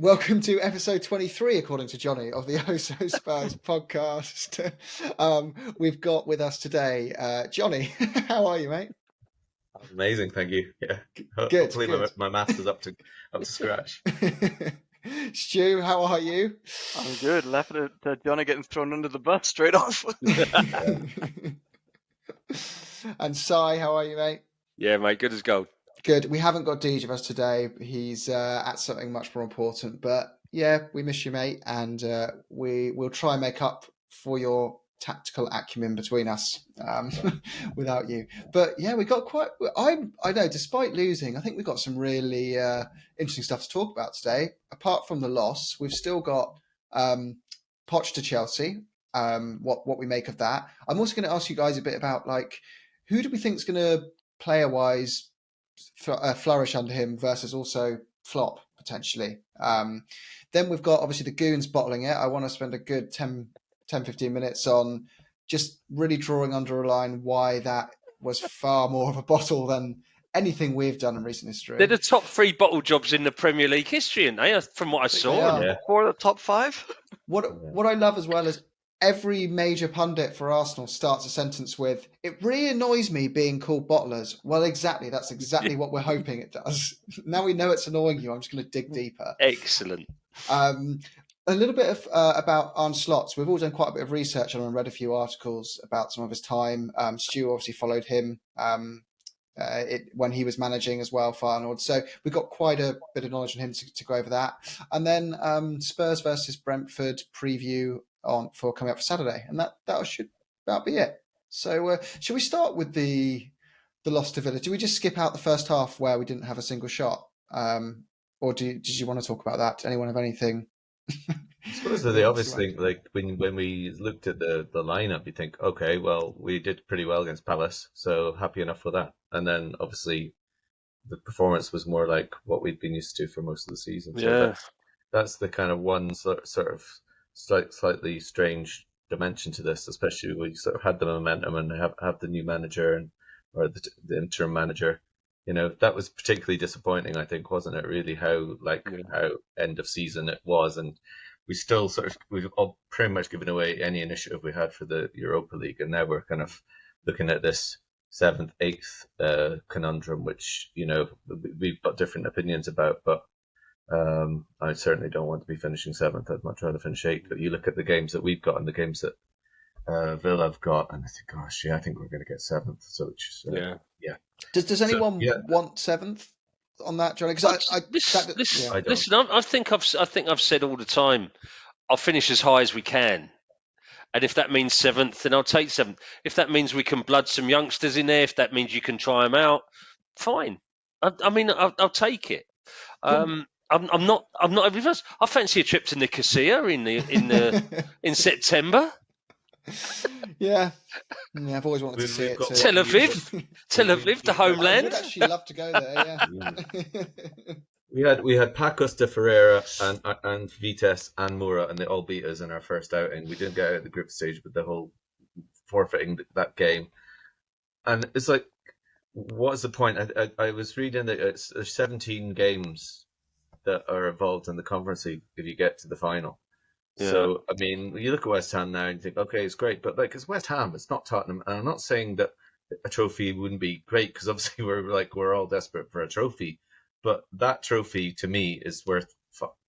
Welcome to episode 23, according to Jonny, of the Oh So Spurs podcast. We've got with us today Jonny. How are you, mate? Amazing, thank you. Yeah, Good, hopefully good. my maths is up to scratch. Stu, how are you? I'm good. Laughing at Jonny getting thrown under the bus straight off. And Sai, how are you, mate? Yeah, mate, good as gold. Good. We haven't got Deej with us today. He's at something much more important. But yeah, we miss you, mate, and we'll try and make up for your tactical acumen between us without you. But yeah, we got quite. I know, despite losing, I think we've got some really interesting stuff to talk about today. Apart from the loss, we've still got Poch to Chelsea. What we make of that. I'm also going to ask you guys a bit about who do we think is going to player wise flourish under him versus also flop potentially. Then we've got obviously the goons bottling it. I want to spend a good 10-15 minutes on just really drawing under a line why that was far more of a bottle than anything we've done in recent history. They're the top 3 bottle jobs in the Premier League history, aren't they? From what I saw. Yeah. 4 of the top 5. What I love as well is every major pundit for Arsenal starts a sentence with, "It really annoys me being called bottlers." Well, exactly. That's exactly what we're hoping it does. Now we know it's annoying you. I'm just going to dig deeper. Excellent. A little bit of about Arne Slot. We've all done quite a bit of research on him and read a few articles about some of his time. Stu obviously followed him when he was managing as well, Feyenoord. So we've got quite a bit of knowledge on him to go over that. And then Spurs versus Brentford preview for coming up for Saturday, and that should about be it. So should we start with the loss to Villa? Do we just skip out the first half where we didn't have a single shot, or did you want to talk about that? Does anyone have anything? I suppose the obvious thing, like when we looked at the lineup, you think, okay, well, we did pretty well against Palace, so happy enough with that. And then obviously the performance was more like what we'd been used to for most of the season. So Yeah. that's the kind of one sort of slightly strange dimension to this, especially when you sort of had the momentum and have the new manager or the interim manager. You know, that was particularly disappointing, I think, wasn't it? Really, how end of season it was, and we've all pretty much given away any initiative we had for the Europa League, and now we're kind of looking at this 7th, 8th conundrum, which we've got different opinions about, but I certainly don't want to be finishing 7th. I'd much rather finish 8th. But you look at the games that we've got and the games that Villa have got, and I think, gosh, yeah, I think we're going to get 7th. So it's yeah. Does anyone want 7th on that, Johnny? Listen, I think I've said all the time, I'll finish as high as we can, and if that means 7th, then I'll take 7th. If that means we can blood some youngsters in there, if that means you can try them out, fine. I'll take it. I'm not reverse. I fancy a trip to Nicosia in September. Yeah, I've always wanted to see it. Tel Aviv, the homeland. I'd actually love to go there. Yeah. We had Pacos de Ferreira and Vitesse and Moura, and they all beat us in our first outing. We didn't get out of the group stage with the whole forfeiting that game, and it's like, what's the point? I was reading that there's 17 games that are involved in the Conference League if you get to the final. Yeah. So, I mean, you look at West Ham now and you think, okay, it's great, but it's West Ham, it's not Tottenham. And I'm not saying that a trophy wouldn't be great, because obviously we're all desperate for a trophy. But that trophy to me is worth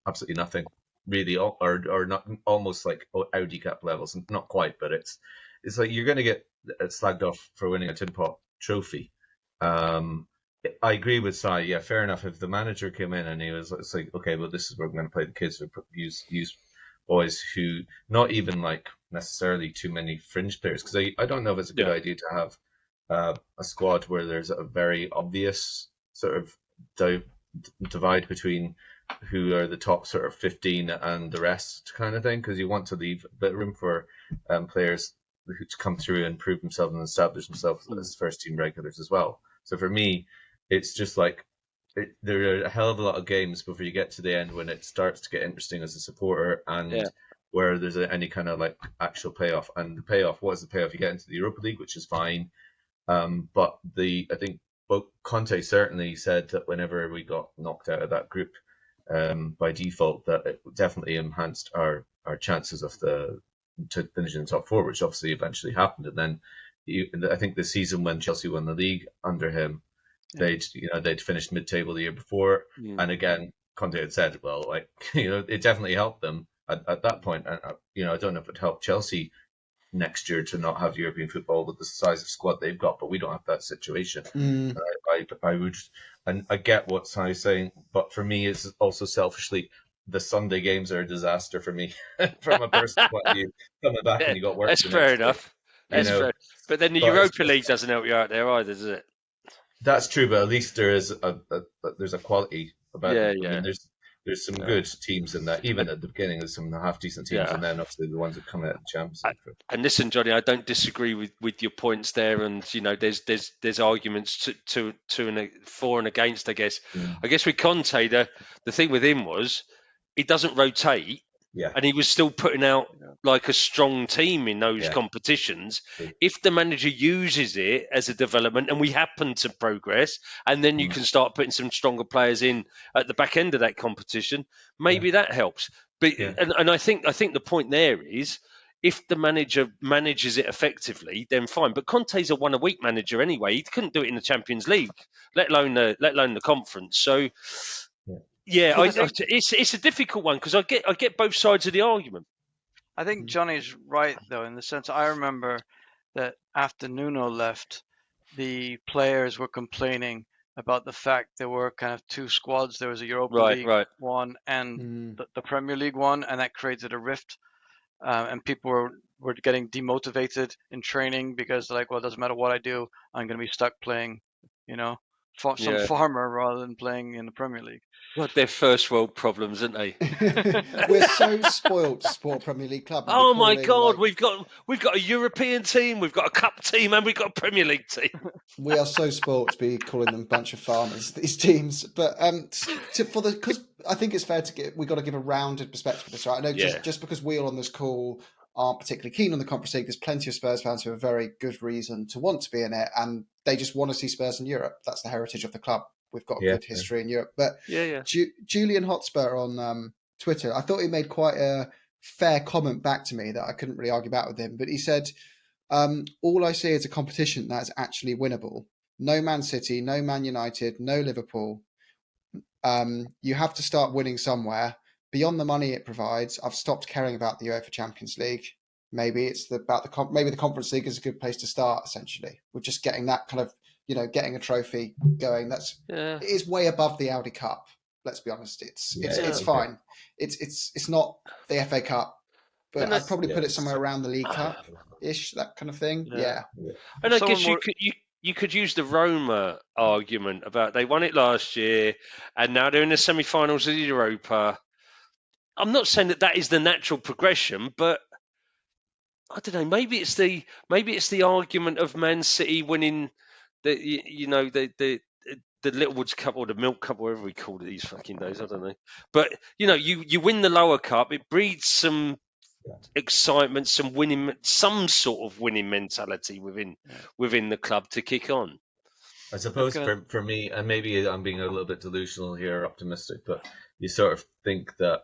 absolutely nothing, really, or not, almost like Audi Cup levels. Not quite, but it's like you're going to get slagged off for winning a tin pot trophy. I agree with Sai. Yeah, fair enough. If the manager came in and it's like, okay, well, this is where we're going to play the kids. We use boys who, not even like necessarily too many fringe players, because I don't know if it's a good idea to have a squad where there's a very obvious sort of divide between who are the top sort of 15 and the rest kind of thing, because you want to leave a bit of room for players who to come through and prove themselves and establish themselves as first team regulars as well. So for me, it's just like, there are a hell of a lot of games before you get to the end when it starts to get interesting as a supporter, and where there's any kind of like actual payoff. And the payoff, what is the payoff? You get into the Europa League, which is fine. But I think Conte certainly said that whenever we got knocked out of that group, by default, that it definitely enhanced our chances of to finish in the top four, which obviously eventually happened. And then I think the season when Chelsea won the league under him, they'd finished mid-table the year before, and again Conte had said, well, like it definitely helped them at that point. And I don't know if it helped Chelsea next year to not have European football with the size of squad they've got, but we don't have that situation. I would, and I get what Sai's saying, but for me, it's also selfishly, the Sunday games are a disaster for me from a personal point of view. Coming back and you got work. That's the fair next enough. Day, Fair. But then the Europa League doesn't help you out there either, does it? That's true, but at least there is there's a quality about it. Yeah. I mean, there's some good teams in that. Even at the beginning, there's some half decent teams, and then obviously the ones that come out of the Champions League. And listen, Johnny, I don't disagree with your points there, and there's arguments to and for and against. I guess with Conte, the thing with him was he doesn't rotate. Yeah. And he was still putting out like a strong team in those competitions. True. If the manager uses it as a development and we happen to progress, and then you can start putting some stronger players in at the back end of that competition, maybe that helps. But and I think the point there is, if the manager manages it effectively, then fine. But Conte's a one-a-week manager anyway. He couldn't do it in the Champions League, let alone the conference. So. Yeah, it's a difficult one because I get both sides of the argument. I think Johnny's right though, in the sense I remember that after Nuno left, the players were complaining about the fact there were kind of two squads. There was a Europa League one and the Premier League one, and that created a rift. And people were getting demotivated in training because they're like, well, it doesn't matter what I do, I'm going to be stuck playing, some farmer rather than playing in the Premier League. God, they're first world problems, aren't they? We're so spoiled to support a Premier League club. Oh my God, we've got a European team, we've got a cup team, and we've got a Premier League team. We are so spoiled to be calling them a bunch of farmers, these teams. But because I think it's fair we've got to give a rounded perspective of this, right? I know just because we all on this call aren't particularly keen on the Conference League, there's plenty of Spurs fans who have a very good reason to want to be in it, and they just want to see Spurs in Europe. That's the heritage of the club. We've got a good history in Europe. But Julian Hotspur on Twitter, I thought he made quite a fair comment back to me that I couldn't really argue about with him. But he said, all I see is a competition that is actually winnable. No Man City, no Man United, no Liverpool. You have to start winning somewhere. Beyond the money it provides, I've stopped caring about the UEFA Champions League. Maybe it's maybe the Conference League is a good place to start, essentially. We're just getting that kind of, getting a trophy going. It is way above the Audi Cup. Let's be honest. It's fine. It's not the FA Cup, but I'd probably put it somewhere around the League Cup ish, that kind of thing. Yeah. And I guess you could use the Roma argument about they won it last year and now they're in the semi-finals of the Europa. I'm not saying that is the natural progression, but I don't know. Maybe it's the argument of Man City winning the Littlewoods Cup or the Milk Cup, whatever we call it these fucking days. I don't know. But you win the lower cup, it breeds some excitement, some sort of winning mentality within the club to kick on. I suppose for me, and maybe I'm being a little bit delusional here, optimistic, but you sort of think that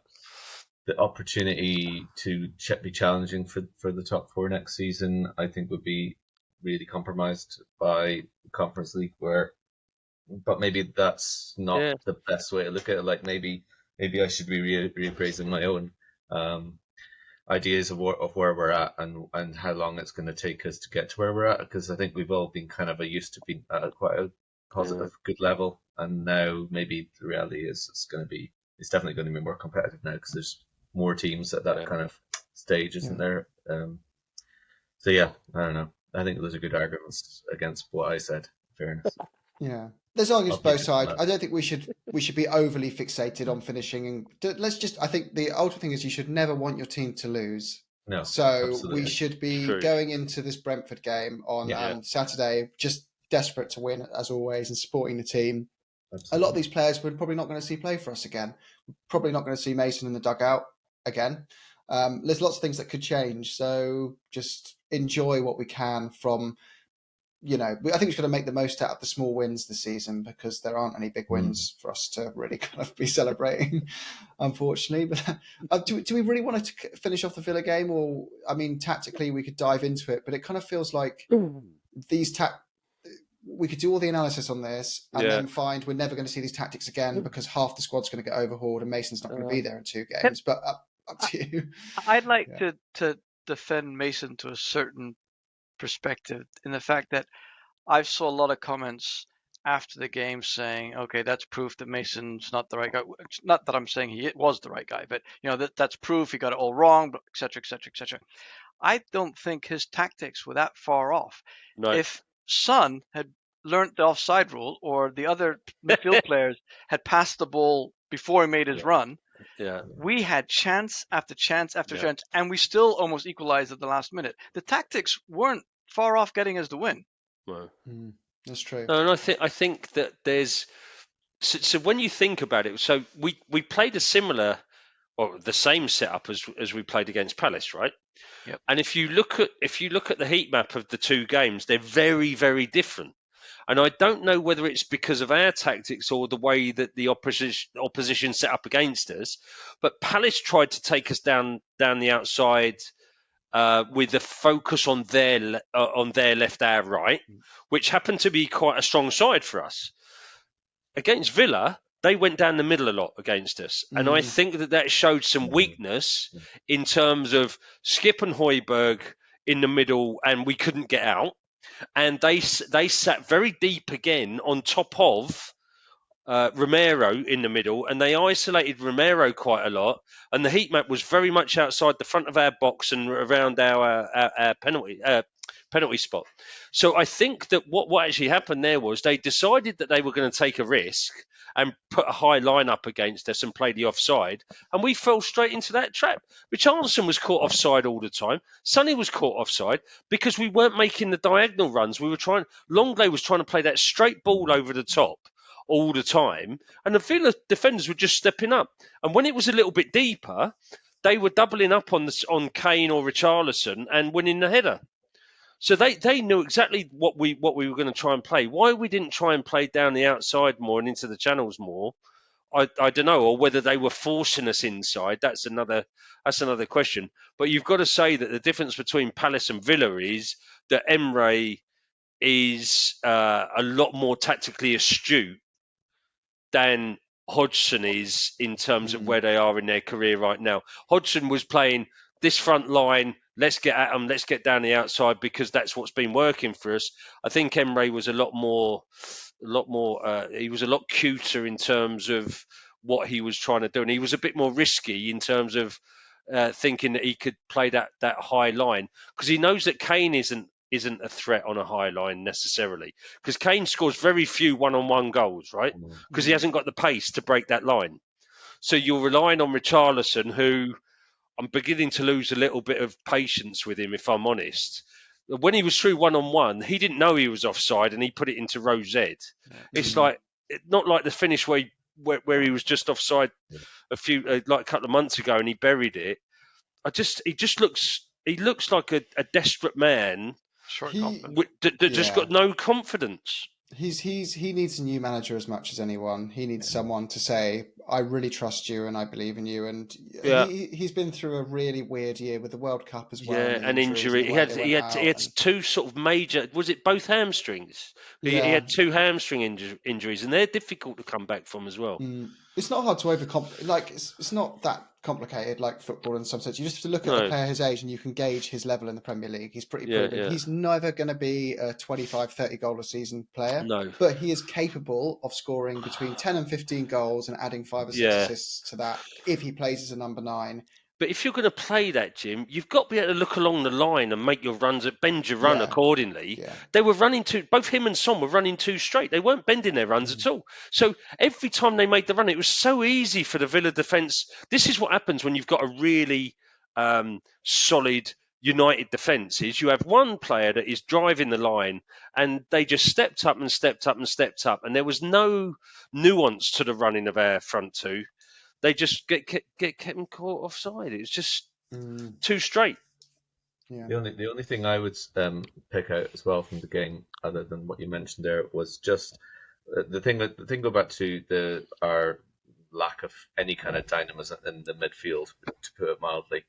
the opportunity to be challenging for the top four next season, I think would be really compromised by the Conference League, but maybe that's not the best way to look at it. Like maybe I should be reappraising my own ideas of where we're at and how long it's going to take us to get to where we're at, because I think we've all been kind of used to being at quite a positive, good level, and now maybe the reality is it's definitely going to be more competitive now because there's more teams at that kind of stage, isn't there? So I don't know. I think those are good arguments against what I said. In fairness. Yeah, there's arguments both sides. I don't think we should be overly fixated on finishing. And I think the ultimate thing is you should never want your team to lose. No. So absolutely. we should be going into this Brentford game on Saturday just desperate to win as always and supporting the team. Absolutely. A lot of these players we're probably not going to see play for us again. We're probably not going to see Mason in the dugout again. There's lots of things that could change. So just enjoy what we can from I think we've got to make the most out of the small wins this season, because there aren't any big wins for us to really kind of be celebrating, unfortunately. But do we really want to finish off the Villa game? Or, I mean, tactically we could dive into it, but it kind of feels like we could do all the analysis on this and then find we're never going to see these tactics again because half the squad's going to get overhauled and Mason's not going to be there in 2 games. But up to you. I'd like to defend Mason to a certain perspective, in the fact that I've saw a lot of comments after the game saying, okay, that's proof that Mason's not the right guy. Not that I'm saying he was the right guy, but that's proof he got it all wrong, but et cetera, et cetera, et cetera. I don't think his tactics were that far off. No. If Son had learned the offside rule, or the other midfield players had passed the ball before he made his run, we had chance after chance after chance, and we still almost equalized at the last minute. The tactics weren't far off getting us the win. No. That's true. No, and I think that there's so when you think about it, so we played a similar or the same setup as we played against Palace, right? Yep. And if you look at the heat map of the 2 games, they're very, very different. And I don't know whether it's because of our tactics or the way that the opposition set up against us, but Palace tried to take us down the outside with a focus on their left, our right, which happened to be quite a strong side for us. Against Villa, they went down the middle a lot against us. And I think that showed some weakness in terms of Skip and Højbjerg in the middle, and we couldn't get out. And they sat very deep again on top of Romero in the middle, and they isolated Romero quite a lot. And the heat map was very much outside the front of our box and around our penalty spot. So I think that what actually happened there was they decided that they were going to take a risk and put a high line up against us and play the offside, and we fell straight into that trap. Richarlison was caught offside all the time. Sonny was caught offside because we weren't making the diagonal runs. Longley was trying to play that straight ball over the top all the time, and the Villa defenders were just stepping up. And when it was a little bit deeper, they were doubling up on Kane or Richarlison and winning the header. So they knew exactly what we were going to try and play. Why we didn't try and play down the outside more and into the channels more, I don't know, or whether they were forcing us inside. That's another question. But you've got to say that the difference between Palace and Villa is that Emre is a lot more tactically astute than Hodgson is in terms of where they are in their career right now. Hodgson was playing this front line, let's get at them, let's get down the outside because that's what's been working for us. I think Emre was a lot more, he was a lot cuter in terms of what he was trying to do. And he was a bit more risky in terms of thinking that he could play that high line, because he knows that Kane isn't a threat on a high line necessarily, because Kane scores very few one-on-one goals, right? Because he hasn't got the pace to break that line. So you're relying on Richarlison, who I'm beginning to lose a little bit of patience with him, if I'm honest. When he was through one-on-one, he didn't know he was offside and he put it into row Z. It's not like the finish where he was just offside a couple of months ago and he buried it. He looks like a desperate man. Just got no confidence. He needs a new manager as much as anyone. He needs someone to say, I really trust you and I believe in you. And he's been through a really weird year with the World Cup as well. Yeah, an injury. He had 2 sort of major. Was it both hamstrings? He had 2 hamstring injuries, and they're difficult to come back from as well. It's not hard to overcome. Like it's not that complicated, like football in some sense. You just have to look at a player his age and you can gauge his level in the Premier League. He's pretty proven. Yeah. He's never going to be a 25, 30 goal a season player. No. But he is capable of scoring between 10 and 15 goals and adding 5 or 6 assists to that if he plays as a number 9. But if you're going to play that, Jim, you've got to be able to look along the line and make your runs, bend your run accordingly. Yeah. They were running both him and Son were running 2 straight. They weren't bending their runs at all. So every time they made the run, it was so easy for the Villa defence. This is what happens when you've got a really solid United defence, is you have one player that is driving the line and they just stepped up and stepped up and stepped up. And there was no nuance to the running of our front 2. They just kept him caught offside. It was just too straight. Yeah. The only thing I would pick out as well from the game, other than what you mentioned there, was just the thing. Go back to our lack of any kind of dynamism in the midfield, to put it mildly,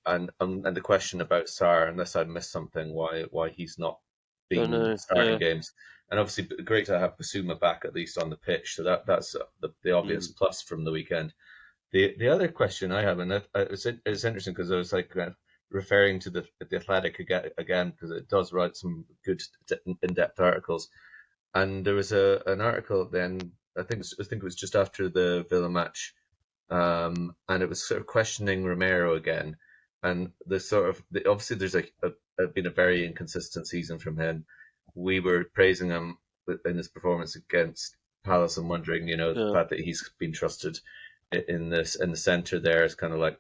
and the question about Sarr, unless I missed something, why he's not been starting games, and obviously great to have Basuma back at least on the pitch. So that's the obvious plus from the weekend. The other question I have, and it's interesting because I was like referring to the Athletic again because it does write some good in-depth articles, and there was an article then I think it was just after the Villa match, and it was sort of questioning Romero again, and the sort of obviously there's been a very inconsistent season from him. We were praising him in his performance against Palace and wondering, the fact that he's been trusted in the center there as kind of like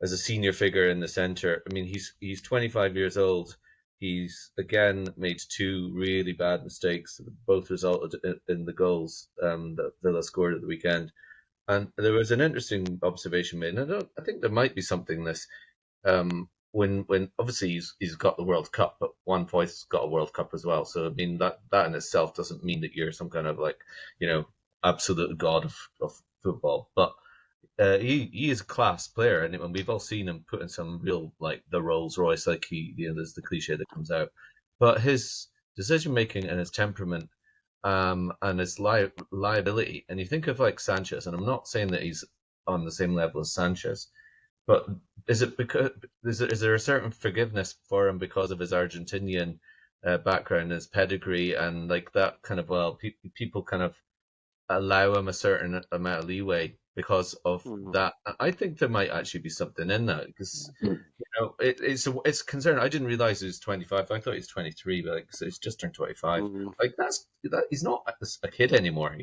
as a senior figure in the center. I mean, he's 25 years old. He's again made two really bad mistakes, both resulted in the goals that Villa scored at the weekend. And there was an interesting observation made, and I think there might be something in this. When obviously he's got the World Cup, but one voice got a World Cup as well. So I mean that in itself doesn't mean that you're some kind of like absolute god of football. But he is a class player, and we've all seen him put in some real like the Rolls Royce, like there's the cliche that comes out. But his decision making and his temperament, and his liability, and you think of like Sanchez, and I'm not saying that he's on the same level as Sanchez, but is there a certain forgiveness for him because of his Argentinian background, his pedigree, and like that kind of people kind of allow him a certain amount of leeway because of that. I think there might actually be something in that because it's concerning. I didn't realize he was 25. I thought he was 23, but so he's just turned 25. Like that he's not a kid anymore,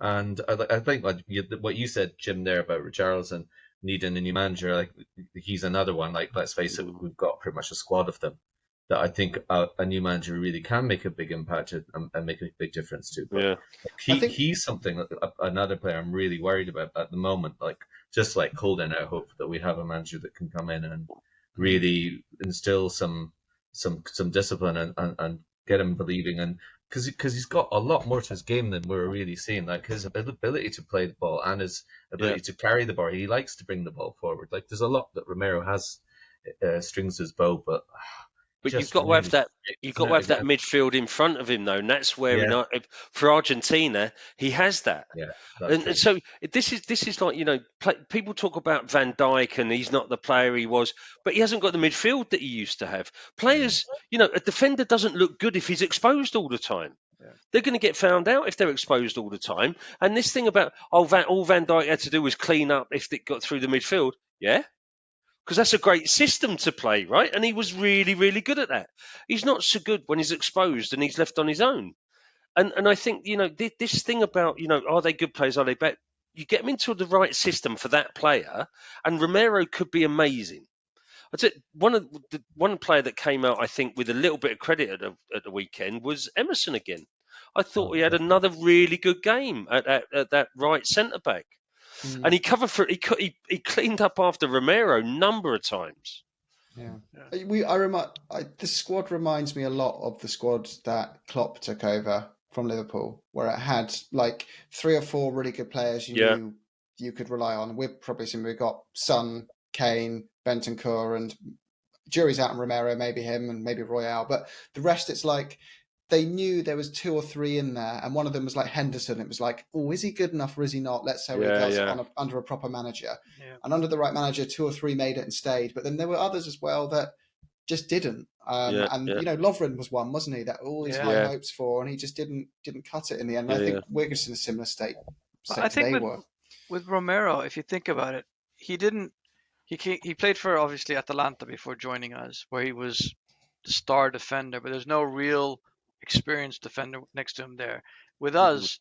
And I think like what you said, Jim, there about Richarlison needing a new manager, like he's another one. Like let's face it, we've got pretty much a squad of them that I think a new manager really can make a big impact and make a big difference to. But he's something, another player I'm really worried about at the moment. Like just like holding out hope that we have a manager that can come in and really instill some discipline and get him believing, and because he's got a lot more to his game than we're really seeing. Like his ability to play the ball and his ability to carry the ball. He likes to bring the ball forward. Like there's a lot that Romero has strings to his bow, but you've got to have that. You've got to have that midfield in front of him, though, and that's where for Argentina he has that. Yeah, and so this is like people talk about Van Dijk and he's not the player he was, but he hasn't got the midfield that he used to have. Players, a defender doesn't look good if he's exposed all the time. Yeah. They're going to get found out if they're exposed all the time. And this thing about all Van Dijk had to do was clean up if it got through the midfield. Yeah. Because that's a great system to play, right? And he was really, really good at that. He's not so good when he's exposed and he's left on his own. And I think, this thing about, are they good players? Are they bad? You get them into the right system for that player, and Romero could be amazing. I'd say one player that came out, I think, with a little bit of credit at the weekend was Emerson again. I thought he had another really good game at that right centre back. And he covered for he cleaned up after Romero a number of times. Yeah. The squad reminds me a lot of the squad that Klopp took over from Liverpool, where it had like 3 or 4 really good players knew you could rely on. We've probably seen we've got Son, Kane, Bentancur, and jury's out on Romero, maybe him and maybe Royale, but the rest it's like they knew there was 2 or 3 in there, and one of them was like Henderson. It was like, oh, is he good enough or is he not? Let's say he does under a proper manager. Yeah. And under the right manager, 2 or 3 made it and stayed. But then there were others as well that just didn't. Lovren was one, wasn't he? That all these high hopes for, and he just didn't cut it in the end. I think we're just in a similar state. I think with Romero, if you think about it, he played for obviously Atalanta before joining us, where he was the star defender, but there's no real experienced defender next to him there. With us,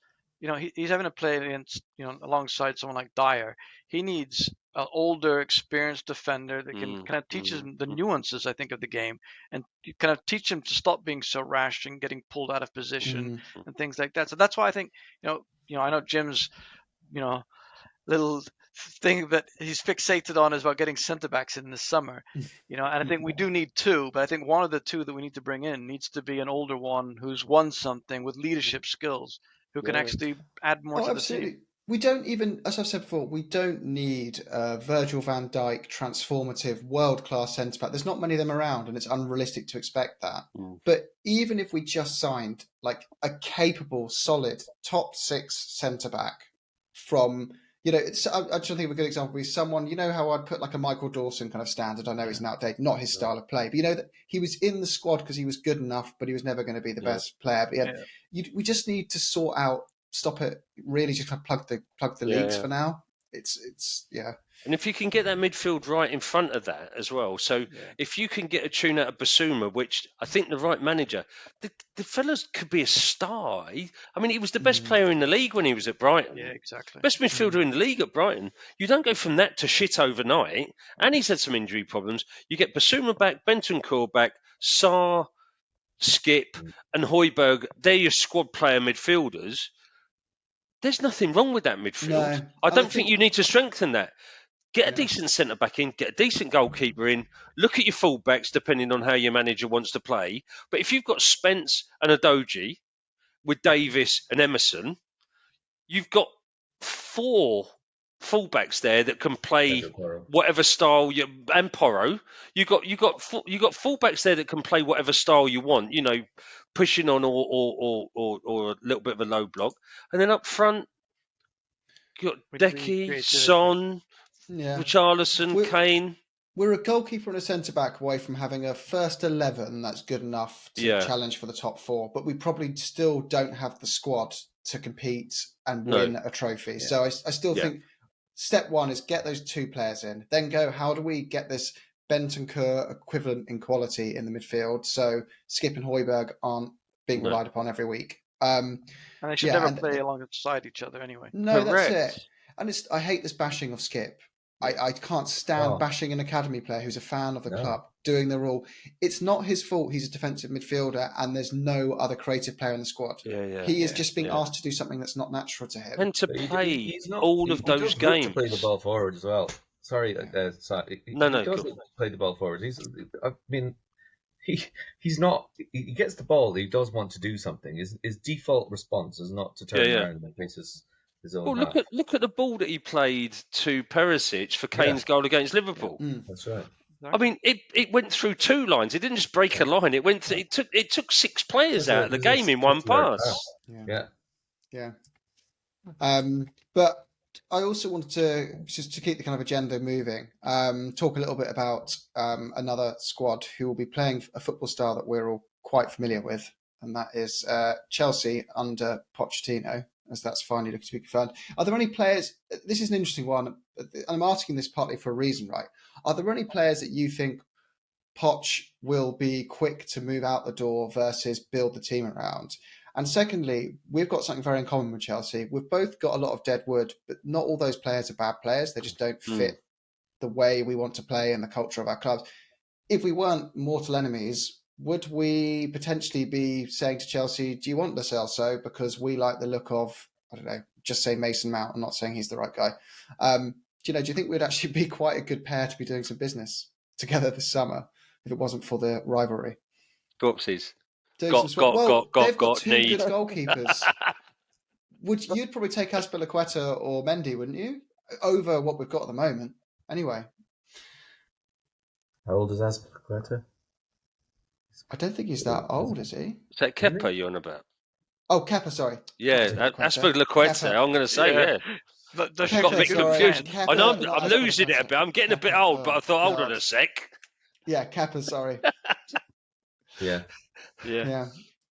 he's having to play against, alongside someone like Dyer. He needs an older, experienced defender that can kind of teach him the nuances, I think, of the game, and kind of teach him to stop being so rash and getting pulled out of position and things like that. So that's why I think, I know Jim's, little thing that he's fixated on is about getting centre backs in the summer, and I think we do need two, but I think one of the two that we need to bring in needs to be an older one who's won something with leadership skills, who can actually add more to absolutely. the team. We don't even, as I've said before, we don't need a Virgil van Dijk transformative world-class centre-back. There's not many of them around, and it's unrealistic to expect that. But even if we just signed like a capable, solid top 6 centre-back from, I'm trying to think of a good example. Be someone, how I'd put like a Michael Dawson kind of standard. I know he's outdated, not his style of play, but that he was in the squad because he was good enough, but he was never going to be the best player. But we just need to sort out. Stop it. Really, just plug the leaks for now. It's. And if you can get that midfield right in front of that as well, so if you can get a tune out of Basuma, which I think the right manager, the fellas could be a star. He was the best player in the league when he was at Brighton. Yeah, exactly. Best midfielder in the league at Brighton. You don't go from that to shit overnight. And he's had some injury problems. You get Basuma back, Bentancur back, Sarr, Skip, and Højbjerg. They're your squad player midfielders. There's nothing wrong with that midfield. No, I don't think you need to strengthen that. Get a decent centre-back in, get a decent goalkeeper in, look at your full-backs depending on how your manager wants to play. But if you've got Spence and Udogie with Davis and Emerson, you've got 4 full-backs there that can play whatever style and Porro. You've got full-backs there that can play whatever style you want, pushing on or a little bit of a low block. And then up front, you've got Decky, Son, Richarlison, Kane. We're a goalkeeper and a centre-back away from having a first 11 that's good enough to challenge for the top 4, but we probably still don't have the squad to compete and win a trophy. Yeah. So I still think step 1 is get those 2 players in, then go, how do we get this Bentancur equivalent in quality in the midfield so Skip and Højbjerg aren't being relied upon every week. And they should never play alongside each other anyway. No, correct. That's it. And I hate this bashing of Skip. I can't stand bashing an academy player who's a fan of the club doing the rule. It's not his fault. He's a defensive midfielder and there's no other creative player in the squad. He is just being asked to do something that's not natural to him. And to play all of those games. To play the ball forward as well. Sorry, he does play the ball forward. He's not. He gets the ball. He does want to do something. His default response is not to turn around and face his own. Well, look at the ball that he played to Perisic for Kane's goal against Liverpool. That's right. It went through 2 lines. It didn't just break a line. It took 6 players out of the game in one pass. Yeah. But I also wanted to, just to keep the kind of agenda moving, talk a little bit about another squad who will be playing a football style that we're all quite familiar with, and that is Chelsea under Pochettino, as that's finally looking to be confirmed. Are there any players, this is an interesting one, and I'm asking this partly for a reason, right? Are there any players that you think Poch will be quick to move out the door versus build the team around? And secondly, we've got something very in common with Chelsea. We've both got a lot of dead wood, but not all those players are bad players. They just don't fit the way we want to play and the culture of our clubs. If we weren't mortal enemies, would we potentially be saying to Chelsea, do you want Lo Celso because we like the look of, I don't know, just say Mason Mount. I'm not saying he's the right guy. Do you think we'd actually be quite a good pair to be doing some business together this summer if it wasn't for the rivalry? Goopsies. They've got 2 good goalkeepers. You'd probably take Azpilicueta or Mendy, wouldn't you? Over what we've got at the moment. Anyway. How old is Azpilicueta? I don't think he's that old, is he? Is that Kepa you're on about? Oh, Kepa, sorry. Yeah, Azpilicueta. I'm going to say, Got a bit confused. I know I'm losing it a bit. I'm getting a bit old, but I thought, hold on a sec. Yeah, Kepa, sorry. Yeah.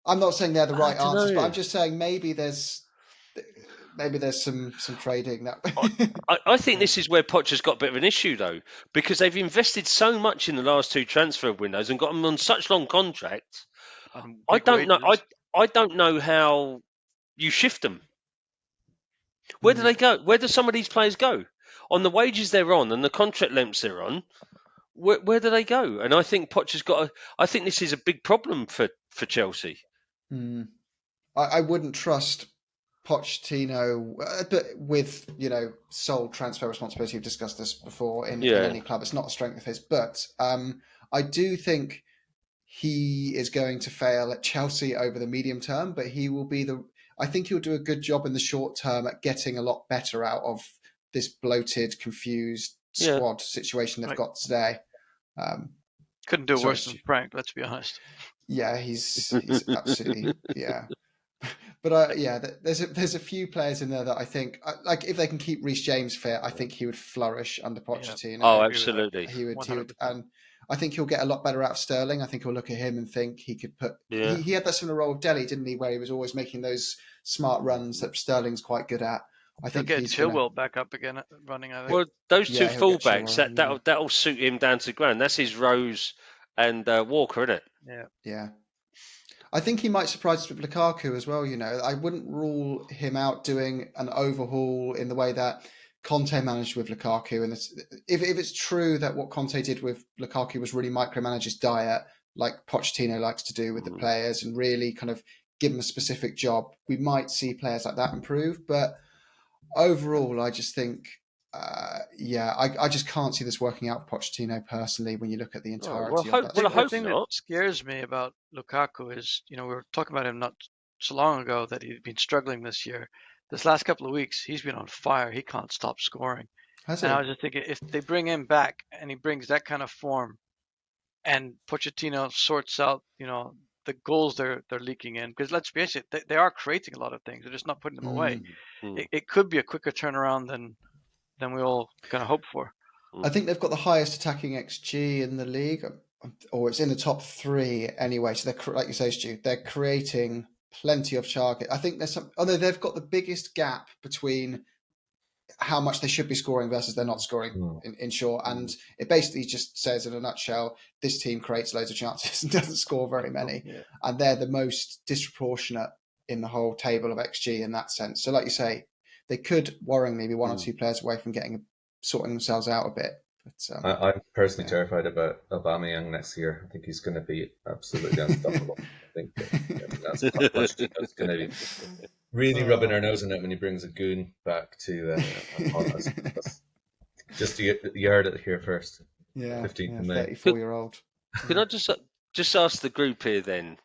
I'm not saying they're the right answers, but I'm just saying maybe there's some trading that. I think this is where Poch has got a bit of an issue though, because they've invested so much in the last 2 transfer windows and got them on such long contracts. I don't know how you shift them. Where do they go? Where do some of these players go? On the wages they're on and the contract lengths they're on, where do they go? And I think Poch has got I think this is a big problem for Chelsea. I wouldn't trust Pochettino, but with sole transfer responsibility. We've discussed this before in any club. It's not a strength of his, but I do think he is going to fail at Chelsea over the medium term. But he will be I think he'll do a good job in the short term at getting a lot better out of this bloated, confused squad situation they've got today. Couldn't do worse than Frank. Let's be honest. Yeah, he's absolutely But there's a few players in there that I think, like, if they can keep Reece James fit, I think he would flourish under Pochettino. Oh, absolutely. He would, and I think he'll get a lot better out of Sterling. I think he'll look at him and think he could put. Yeah. He had that similar role of Delhi, didn't he, where he was always making those smart runs that Sterling's quite good at. I think he'll get Chilwell back up again running. I think. Well, those two fullbacks, that'll suit him down to the ground. That's his Rose and Walker, isn't it? Yeah. I think he might surprise us with Lukaku as well. I wouldn't rule him out doing an overhaul in the way that Conte managed with Lukaku. And if it's true that what Conte did with Lukaku was really micromanage his diet, like Pochettino likes to do with the players, and really kind of give them a specific job, we might see players like that improve. But overall, I just think, I just can't see this working out for Pochettino personally when you look at the entirety of that. The thing that scares me about Lukaku is, we were talking about him not so long ago that he'd been struggling this year. This last couple of weeks, he's been on fire. He can't stop scoring. I was just thinking, if they bring him back and he brings that kind of form, and Pochettino sorts out, the goals they're leaking in, because let's face it, they are creating a lot of things. They're just not putting them away. It could be a quicker turnaround than we all kind of hope for. I think they've got the highest attacking XG in the league, or it's in the top 3 anyway. So they're, like you say, Stu, they're creating plenty of target. I think there's although they've got the biggest gap between how much they should be scoring versus they're not scoring in short. And it basically just says in a nutshell, this team creates loads of chances and doesn't score very many. Yeah. And they're the most disproportionate in the whole table of XG in that sense. So like you say, they could worryingly be one or two players away from sorting themselves out a bit. But, I'm personally terrified about Aubameyang next year. I think he's going to be absolutely unstoppable. I think that's going to be really rubbing our nose in it when he brings a goon back to us. Just you heard it here first. Yeah, 15th of May. 34-year-old. Can I just ask the group here then?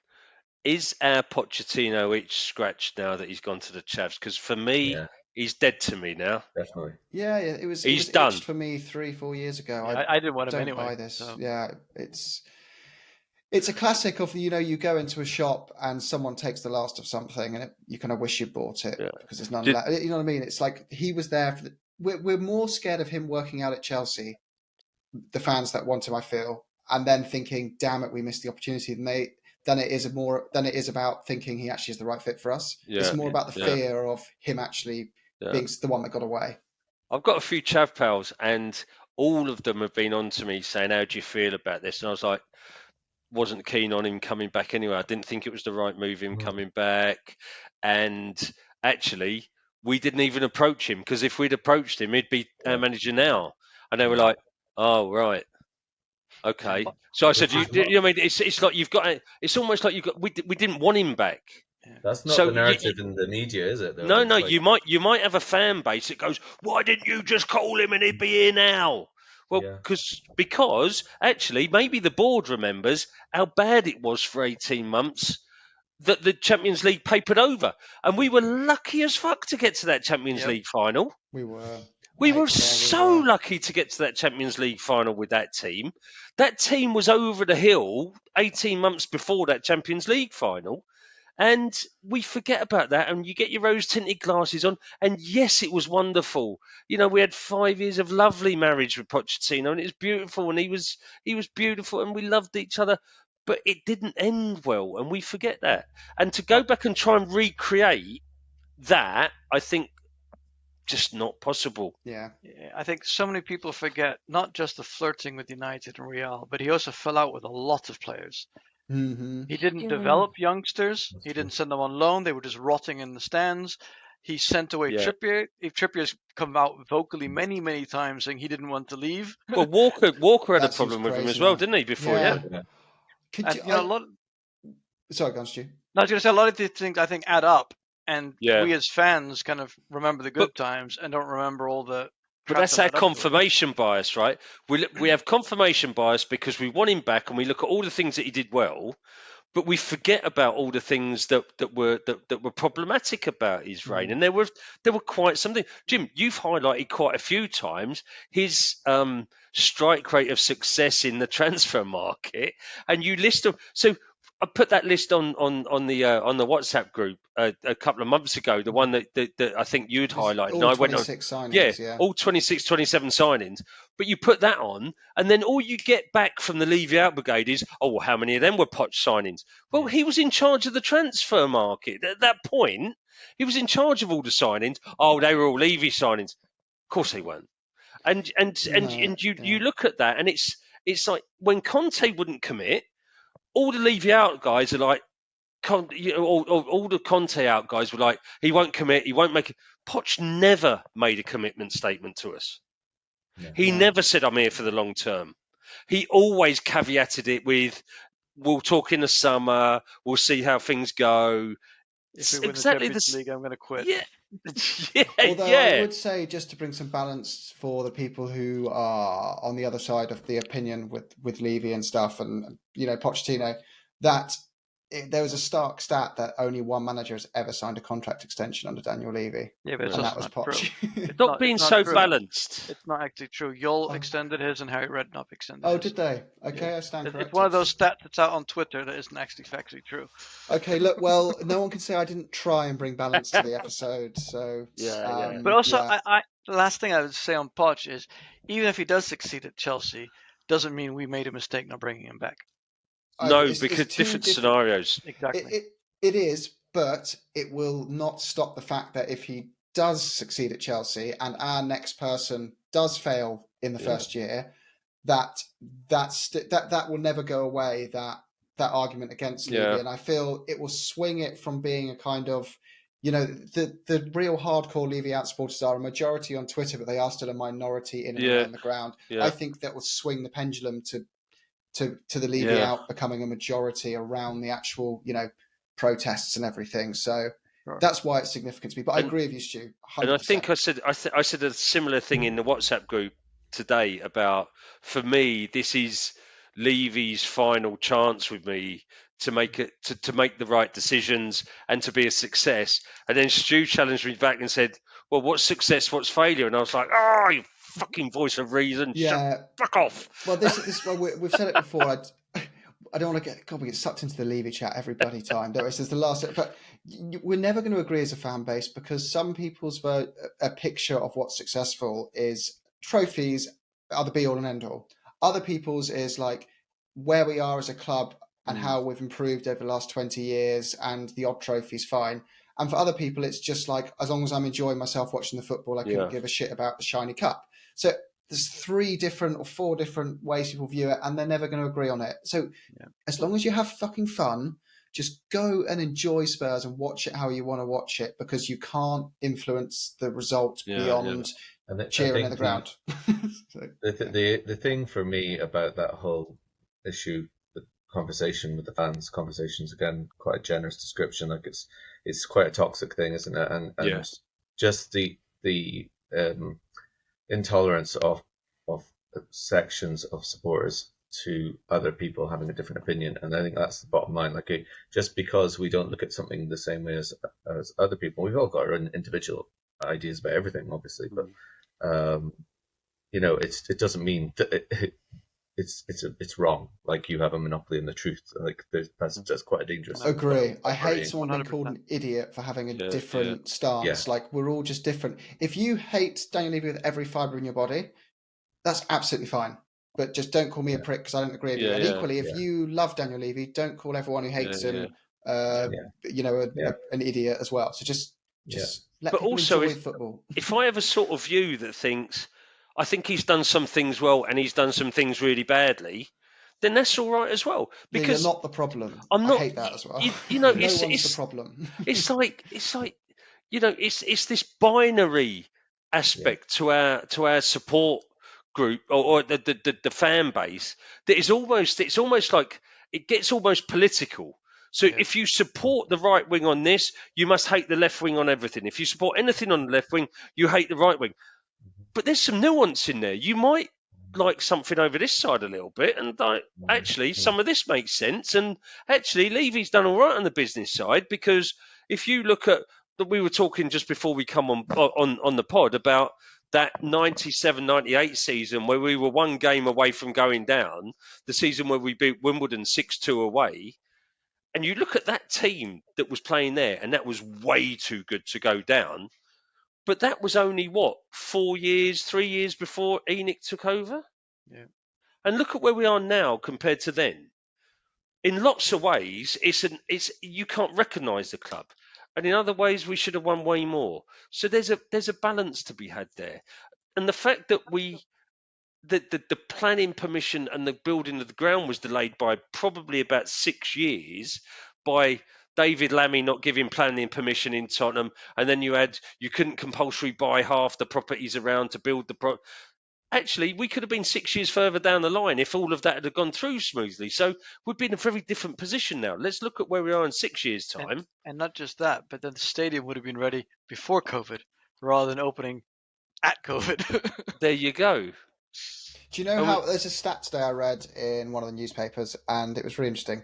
Is our Pochettino itch scratched now that he's gone to the Chavs? Because for me, he's dead to me now. Definitely. Yeah, it was done for me 3-4 years ago. Yeah, I didn't want him anyway. Buy this. So. Yeah, it's a classic of you go into a shop and someone takes the last of something and you kind of wish you bought it because there's none left. You know what I mean? It's like he was there for we're more scared of him working out at Chelsea, the fans that want him, I feel, and then thinking, damn it, we missed the opportunity than it is about thinking he actually is the right fit for us. It's more about the fear of him actually being the one that got away. I've got a few Chav pals and all of them have been on to me saying, how do you feel about this? And I was like, wasn't keen on him coming back anyway. I didn't think it was the right move, him coming back. And actually, we didn't even approach him because if we'd approached him, he'd be our manager now. And they were like, oh, right. Okay. So I said, you know, I mean, it's like you've got. It's almost like you've got. We didn't want him back. That's not the narrative in the media, is it? Though? No. Like... You might have a fan base that goes, "Why didn't you just call him and he'd be here now?" Well, because actually, maybe the board remembers how bad it was for 18 months that the Champions League papered over, and we were lucky as fuck to get to that Champions League final. We were. We were so lucky to get to that Champions League final with that team. That team was over the hill 18 months before that Champions League final. And we forget about that. And you get your rose-tinted glasses on. And yes, it was wonderful. You know, we had 5 years of lovely marriage with Pochettino. And it was beautiful. And he was beautiful. And we loved each other. But it didn't end well. And we forget that. And to go back and try and recreate that, I think, just not possible. Yeah, I think so many people forget not just the flirting with United and Real, but he also fell out with a lot of players. Mm-hmm. He didn't develop youngsters. He didn't send them on loan. They were just rotting in the stands. He sent away Trippier. Tripier's come out vocally many, many times saying he didn't want to leave. Well, Walker had a problem with him as well, didn't he? Before, Sorry, go on, Stu. I was going to say a lot of these things I think add up. and Yeah. we as fans kind of remember the good times and don't remember all the. But that's our confirmation bias, right? We have confirmation bias because we want him back, and we look at all the things that he did well, but we forget about all the things that were problematic about his reign, and there were quite something. Jim, you've highlighted quite a few times his strike rate of success in the transfer market, and you list them. So I put that list on the WhatsApp group a couple of months ago, the one that I think you'd highlighted. All 26 signings, yeah. All 26, 27 signings. But you put that on, and then all you get back from the Levy out brigade is, oh, well, how many of them were Poch signings? Well, he was in charge of the transfer market. At that point, he was in charge of all the signings. Oh, they were all Levy signings. Of course they weren't. And you look at that, and it's like when Conte wouldn't commit, all the Levy out guys are like, all the Conte out guys were like, he won't commit, he won't make it. Poch never made a commitment statement to us. He never said, I'm here for the long term. He always caveated it with, we'll talk in the summer, we'll see how things go. If we win the Champions League, I'm going to quit. Yeah. Although I would say, just to bring some balance for the people who are on the other side of the opinion with Levy and stuff, and Pochettino, that there was a stark stat that only one manager has ever signed a contract extension under Daniel Levy. Yeah, but and that was Poch. It's not being so balanced. It's not actually true. Yul extended his and Harry Redknapp extended his. Oh, did they? Okay, I stand corrected. It's one of those stats that's out on Twitter that isn't actually factually true. Okay, look, well, no one can say I didn't try and bring balance to the episode, so... But also, the last thing I would say on Poch is, even if he does succeed at Chelsea, doesn't mean we made a mistake not bringing him back. No, because different scenarios. Exactly. It is, but it will not stop the fact that if he does succeed at Chelsea and our next person does fail in the first year, that will never go away, that argument against Levy. And I feel it will swing it from being a kind of, the real hardcore Levy out supporters are a majority on Twitter, but they are still a minority in and around the ground. I think that will swing the pendulum to the Levy out becoming a majority around the actual, protests and everything. So that's why it's significant to me. But I agree with you, Stu. 100%. And I think I said a similar thing in the WhatsApp group today about, for me, this is Levy's final chance with me to make it to make the right decisions and to be a success. And then Stu challenged me back and said, well, what's success, what's failure? And I was like, oh, you fucking voice of reason. Fuck off. Well, this we've said it before. I don't want to get sucked into the Levy chat every bloody time. This is the last, but we're never going to agree as a fan base, because some people's vote, a picture of what's successful is trophies are the be all and end all. Other people's is like where we are as a club and how we've improved over the last 20 years, and the odd trophy's fine. And for other people, it's just like, as long as I'm enjoying myself watching the football, I couldn't give a shit about the shiny cup. So there's 3 different or 4 different ways people view it, and they're never going to agree on it. So as long as you have fucking fun, just go and enjoy Spurs and watch it how you want to watch it, because you can't influence the result beyond cheering in the ground. The thing for me about that whole issue, the conversation with the fans, conversations, again, quite a generous description, like it's quite a toxic thing, isn't it? And just the intolerance of sections of supporters to other people having a different opinion. And I think that's the bottom line. Like, just because we don't look at something the same way as other people, we've all got our own individual ideas about everything, obviously, but it doesn't mean that it's wrong. Like, you have a monopoly on the truth. Like, that's quite a dangerous. Agree. I hate someone being called an idiot for having a different stance. Like, we're all just different. If you hate Daniel Levy with every fibre in your body, that's absolutely fine. But just don't call me a prick because I don't agree with you. And equally, if you love Daniel Levy, don't call everyone who hates him, an idiot as well. So just let people enjoy football. If I have a sort of view that thinks, I think he's done some things well and he's done some things really badly, then that's all right as well. Because you're not the problem. I hate that as well. No one's it's the problem. it's like it's this binary aspect to our support group or the fan base that is almost like it gets almost political, So if you support the right wing on this, you must hate the left wing on everything. If you support anything on the left wing, you hate the right wing. But there's some nuance in there. You might like something over this side a little bit, and actually some of this makes sense. And actually, Levy's done all right on the business side, because if you look at we were talking just before we come on the pod about that 97-98 season where we were one game away from going down, the season where we beat Wimbledon 6-2 away. And you look at that team that was playing there, and that was way too good to go down. But that was only, 3 years before ENIC took over? Yeah. And look at where we are now compared to then. In lots of ways, you can't recognise the club. And in other ways, we should have won way more. So there's a balance to be had there. And the fact that the planning permission and the building of the ground was delayed by probably about 6 years by David Lammy not giving planning permission in Tottenham, and then you couldn't compulsory buy half the properties around to build the Actually, we could have been 6 years further down the line if all of that had gone through smoothly. So we'd be in a very different position now. Let's look at where we are in 6 years' time. And not just that, but then the stadium would have been ready before COVID rather than opening at COVID. There you go. Do you know how there's a stat today I read in one of the newspapers, and it was really interesting.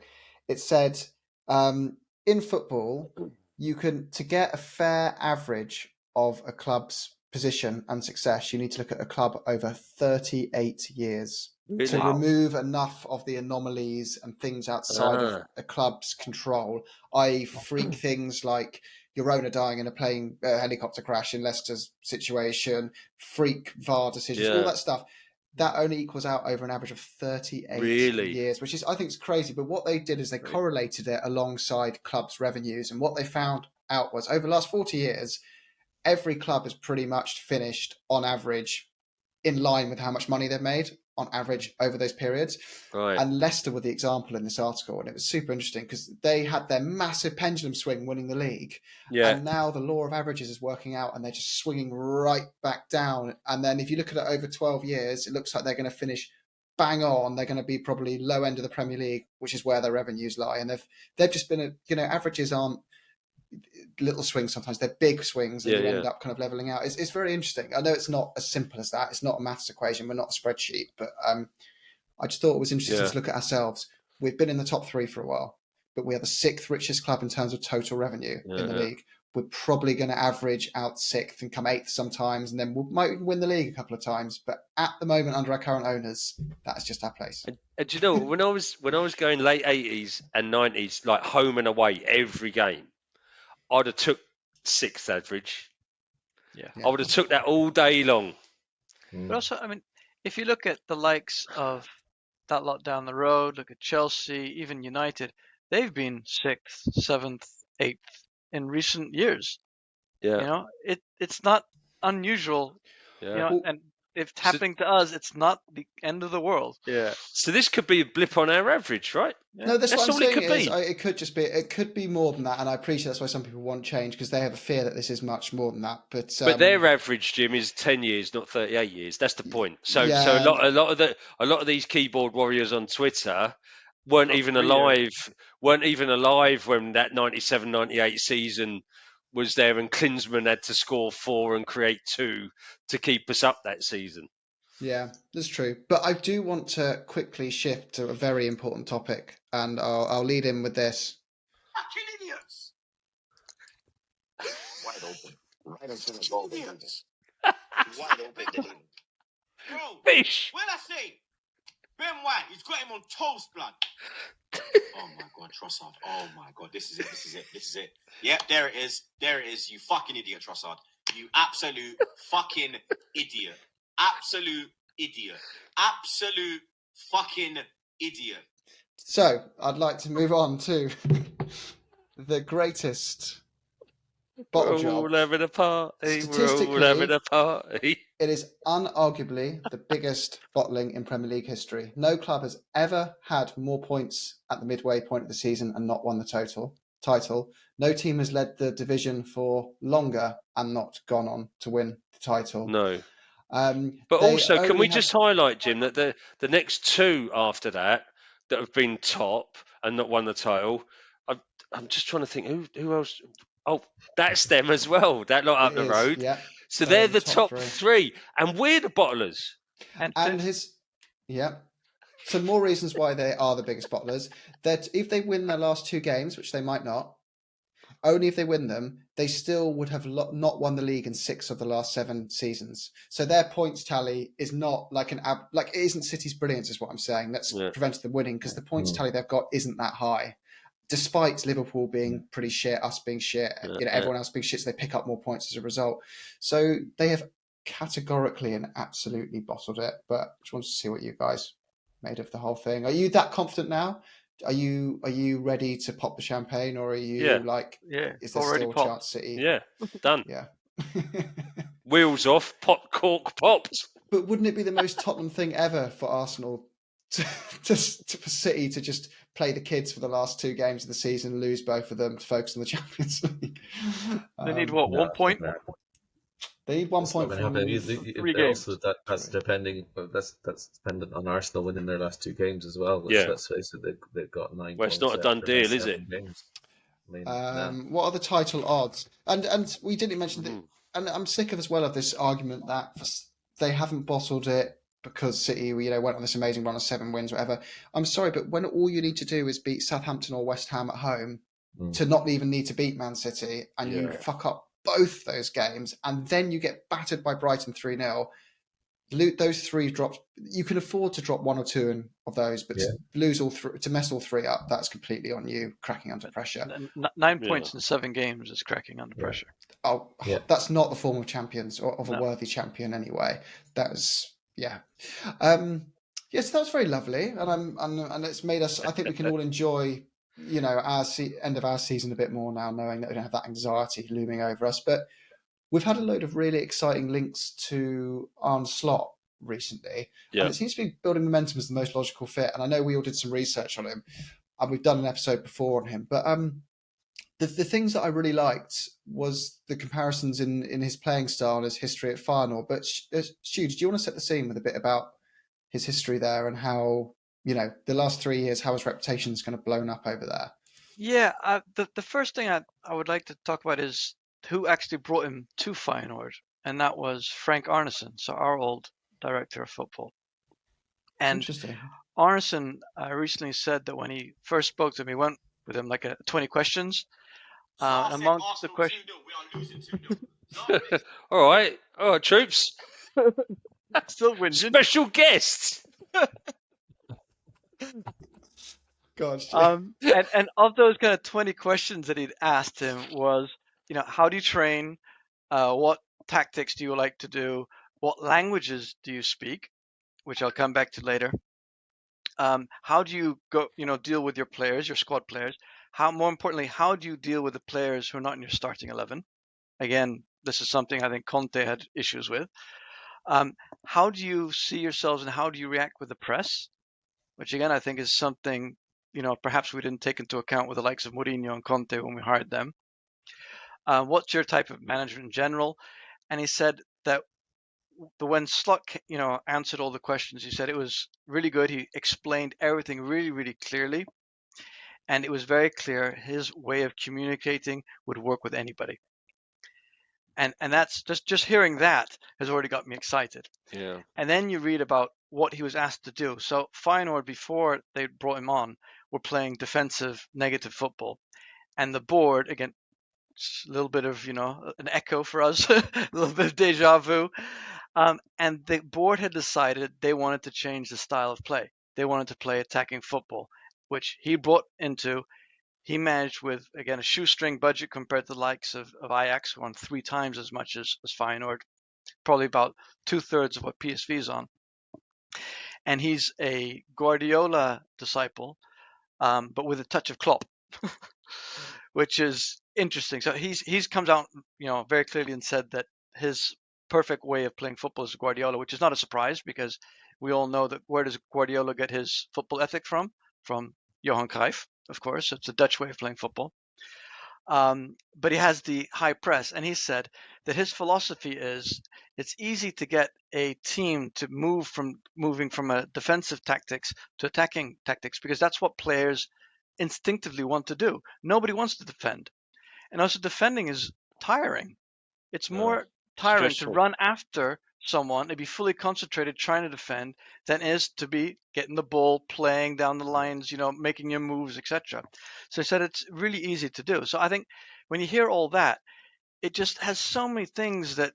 It said in football, to get a fair average of a club's position and success, you need to look at a club over 38 years to remove enough of the anomalies and things outside of a club's control, i.e. freak things like your owner dying in a plane helicopter crash in Leicester's situation, freak VAR decisions, all that stuff. That only equals out over an average of 38 years, which is, I think, is crazy. But what they did is they correlated it alongside clubs' revenues. And what they found out was over the last 40 years, every club has pretty much finished on average in line with how much money they've made on average over those periods. Right. And Leicester were the example in this article. And it was super interesting because they had their massive pendulum swing winning the league. Yeah. And now the law of averages is working out and they're just swinging right back down. And then if you look at it over 12 years, it looks like they're going to finish bang on. They're going to be probably low end of the Premier League, which is where their revenues lie. And they've just been, averages aren't little swings sometimes, they're big swings, and you end up kind of leveling out. It's very interesting. I know it's not as simple as that. It's not a maths equation. We're not a spreadsheet, but I just thought it was interesting to look at ourselves. We've been in the top 3 for a while, but we are the 6th richest club in terms of total revenue in the league. We're probably going to average out 6th and come 8th sometimes, and then we might win the league a couple of times. But at the moment, under our current owners, that's just our place. And do you know, when I was going late 80s and 90s, like home and away every game, I'd have took 6th average. Yeah. I would have took that all day long. But also, I mean, if you look at the likes of that lot down the road, look at Chelsea, even United, they've been 6th, 7th, 8th in recent years. Yeah. It's not unusual. Yeah. And if it's happening to us, it's not the end of the world. Yeah. So this could be a blip on our average, right? Yeah. No, that's what I'm saying. It could just be. It could be more than that, and I appreciate that's why some people want change because they have a fear that this is much more than that. But their average, Jim, is 10 years, not 38 years. That's the point. So a lot of these keyboard warriors on Twitter weren't even alive when that 97-98 season was there, and Klinsmann had to score 4 and create 2 to keep us up that season. Yeah, that's true. But I do want to quickly shift to a very important topic, and I'll lead in with this. Fucking idiots! Wide open. Right into the goal. Wide open. Bro, Fish! what did I say? Ben White, he's got him on toast, blood. Oh my God, Trossard. Oh my God, this is it. Yep, there it is. You fucking idiot, Trossard. You absolute fucking idiot. Absolute idiot. Absolute fucking idiot. So, I'd like to move on to the greatest bottle job. We're all having a party. We're all having a party. It is unarguably the biggest bottling in Premier League history. No club has ever had more points at the midway point of the season and not won the title. No team has led the division for longer and not gone on to win the title. No. But also, can we just highlight, Jim, that the next 2 after that have been top and not won the title, I'm just trying to think who else. Oh, that's them as well. That lot up It the is, road. yeah. So They're they're the top three, and we're the bottlers. And yeah. Some more reasons why they are the biggest bottlers. That if they win their last 2 games, which they might not, only if they win them, they still would have not won the league in 6 of the last 7 seasons. So their points tally is not like it isn't City's brilliance, is what I'm saying. That's prevented them winning, because the points tally they've got isn't that high, despite Liverpool being pretty shit, us being shit, everyone else being shit. So they pick up more points as a result. So they have categorically and absolutely bottled it. But I just wanted to see what you guys made of the whole thing. Are you that confident now? Are you ready to pop the champagne, or are you is there still a chance City? Yeah, done. Yeah. Wheels off, pop cork popped. But wouldn't it be the most Tottenham thing ever for Arsenal for City to just play the kids for the last 2 games of the season, lose both of them, to focus on the Champions League? They need what? 1 point? They need 1 point from 3 games. Also, that's dependent on Arsenal winning their last 2 games as well. Let's face it, they've got 9 points. Well, it's not a done deal, is it? Games. I mean, what are the title odds? And we didn't mention that. And I'm sick of this argument that they haven't bottled it because City, went on this amazing run of 7 wins, whatever. I'm sorry, but when all you need to do is beat Southampton or West Ham at home to not even need to beat Man City, and you fuck up both those games, and then you get battered by Brighton 3-0. Those 3 drops, you can afford to drop 1 or 2 of those, but to lose all 3, to mess all 3 up, that's completely on you, cracking under pressure. 9 points in 7 games is cracking under pressure. Oh, that's not the form of champions, or of a worthy champion anyway. That was, yes, that was very lovely, and it's made us. I think we can all enjoy, our end of our season a bit more now, knowing that we don't have that anxiety looming over us. But we've had a load of really exciting links to Arne Slot recently, and it seems to be building momentum as the most logical fit. And I know we all did some research on him, and we've done an episode before on him, but the things that I really liked was the comparisons in his playing style and his history at Feyenoord. But Stu, do you want to set the scene with a bit about his history there and how, the last 3 years, how his reputation is kind of blown up over there? Yeah, the first thing I would like to talk about is who actually brought him to Feyenoord, and that was Frank Arneson, so our old director of football. And interesting. Arneson recently said that when he first spoke to him, he went with him like 20 questions. Among the questions, all right, troops. Still whinging. Special guest. Gosh. And of those kind of 20 questions that he'd asked him was, how do you train? What tactics do you like to do? What languages do you speak? Which I'll come back to later. How do you go, deal with your players, your squad players? More importantly, how do you deal with the players who are not in your starting 11? Again, this is something I think Conte had issues with. How do you see yourselves and how do you react with the press? Which again, I think is something, perhaps we didn't take into account with the likes of Mourinho and Conte when we hired them. What's your type of management in general? And he said that when Slot, answered all the questions, he said it was really good. He explained everything really, really clearly. And it was very clear his way of communicating would work with anybody. And that's just hearing that has already got me excited. Yeah. And then you read about what he was asked to do. So Feyenoord, before they brought him on, were playing defensive, negative football. And the board, again, a little bit of, an echo for us, a little bit of deja vu. And the board had decided they wanted to change the style of play. They wanted to play attacking football, which he brought into. He managed with, again, a shoestring budget compared to the likes of Ajax, who won 3 times as much as Feyenoord, probably about 2/3 of what PSV is on. And he's a Guardiola disciple, but with a touch of Klopp, which is interesting. So he's comes out, very clearly and said that his perfect way of playing football is Guardiola, which is not a surprise because we all know that where does Guardiola get his football ethic from? From Johan Cruyff, of course. It's a Dutch way of playing football. But he has the high press, and he said that his philosophy is it's easy to get a team to moving from a defensive tactics to attacking tactics because that's what players instinctively want to do. Nobody wants to defend. And also defending is tiring. It's more tiring to run after someone and be fully concentrated trying to defend than it is to be getting the ball, playing down the lines, making your moves, etc. So I said it's really easy to do. So I think when you hear all that, it just has so many things that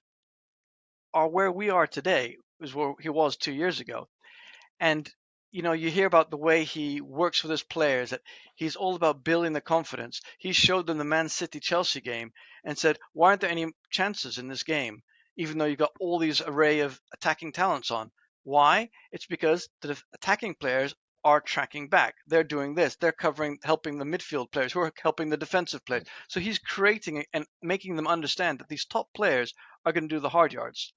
are where we are today is where he was 2 years ago. And you hear about the way he works with his players, that he's all about building the confidence. He showed them the Man City Chelsea game and said, why aren't there any chances in this game, even though you've got all these array of attacking talents on? Why? It's because the attacking players are tracking back. They're doing this. They're helping the midfield players who are helping the defensive players. So he's creating and making them understand that these top players are going to do the hard yards.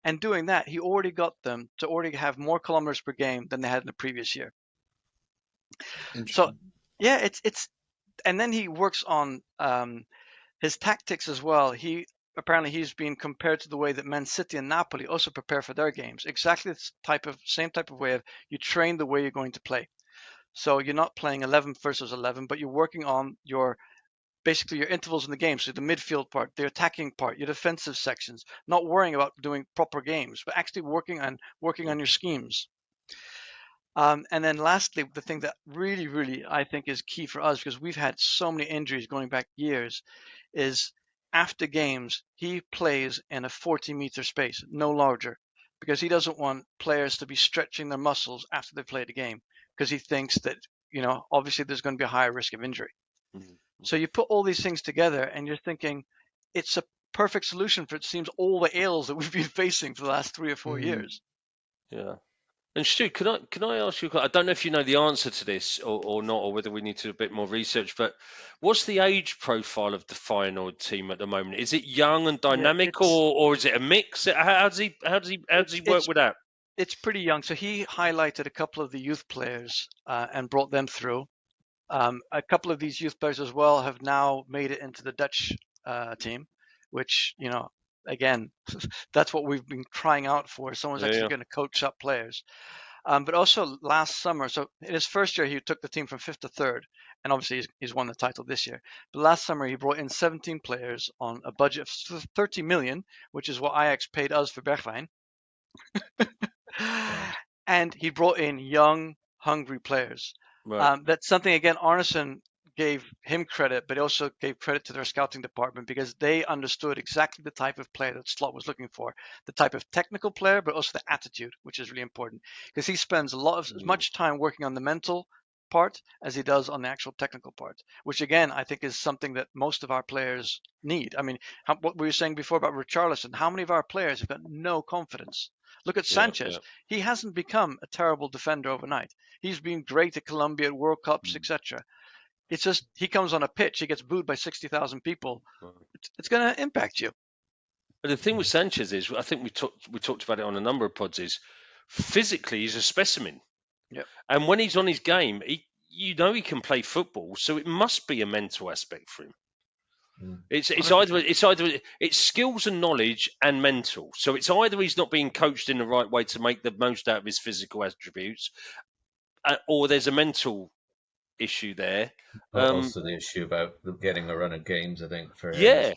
And doing that, he already got them to already have more kilometers per game than they had in the previous year. So, yeah, it's and then he works on his tactics as well. He's been compared to the way that Man City and Napoli also prepare for their games. Exactly the same type of way of you train the way you're going to play. So you're not playing 11 versus 11, but you're working on basically your intervals in the game. So the midfield part, the attacking part, your defensive sections, not worrying about doing proper games, but actually working on your schemes. And then lastly, the thing that really, really I think is key for us, because we've had so many injuries going back years, is after games, he plays in a 40-meter space, no larger, because he doesn't want players to be stretching their muscles after they played a game, because he thinks that, obviously there's going to be a higher risk of injury. Mm-hmm. So you put all these things together and you're thinking it's a perfect solution for, it seems, all the ills that we've been facing for the last 3 or 4 years. Yeah. And Stu, can I ask you? I don't know if you know the answer to this or not, or whether we need to do a bit more research. But what's the age profile of the Feyenoord team at the moment? Is it young and dynamic, or is it a mix? How does he work with that? It's pretty young. So he highlighted a couple of the youth players and brought them through. A couple of these youth players as well have now made it into the Dutch team, which, again, that's what we've been crying out for. Someone's actually going to coach up players. But also last summer, so in his first year, he took the team from 5th to 3rd, and obviously he's won the title this year. But last summer, he brought in 17 players on a budget of 30 million, which is what Ajax paid us for Bergwijn. And he brought in young, hungry players. Right. That's something, again, Arneson gave him credit, but he also gave credit to their scouting department, because they understood exactly the type of player that Slot was looking for, the type of technical player, but also the attitude, which is really important, because he spends as much time working on the mental part as he does on the actual technical part, which again, I think is something that most of our players need. I mean, what we were saying before about Richarlison, how many of our players have got no confidence? Look at Sanchez. Yeah. He hasn't become a terrible defender overnight. He's been great at Colombia, at World Cups, etc. It's just he comes on a pitch, he gets booed by 60,000 people. It's going to impact you. But the thing with Sanchez is, I think we talked about it on a number of pods, is physically he's a specimen. Yep. And when he's on his game, he can play football, so it must be a mental aspect for him. It's either skills and knowledge and mental. So it's either he's not being coached in the right way to make the most out of his physical attributes, or there's a mental issue there. Also, the issue about getting a run of games, I think, for him. Yeah.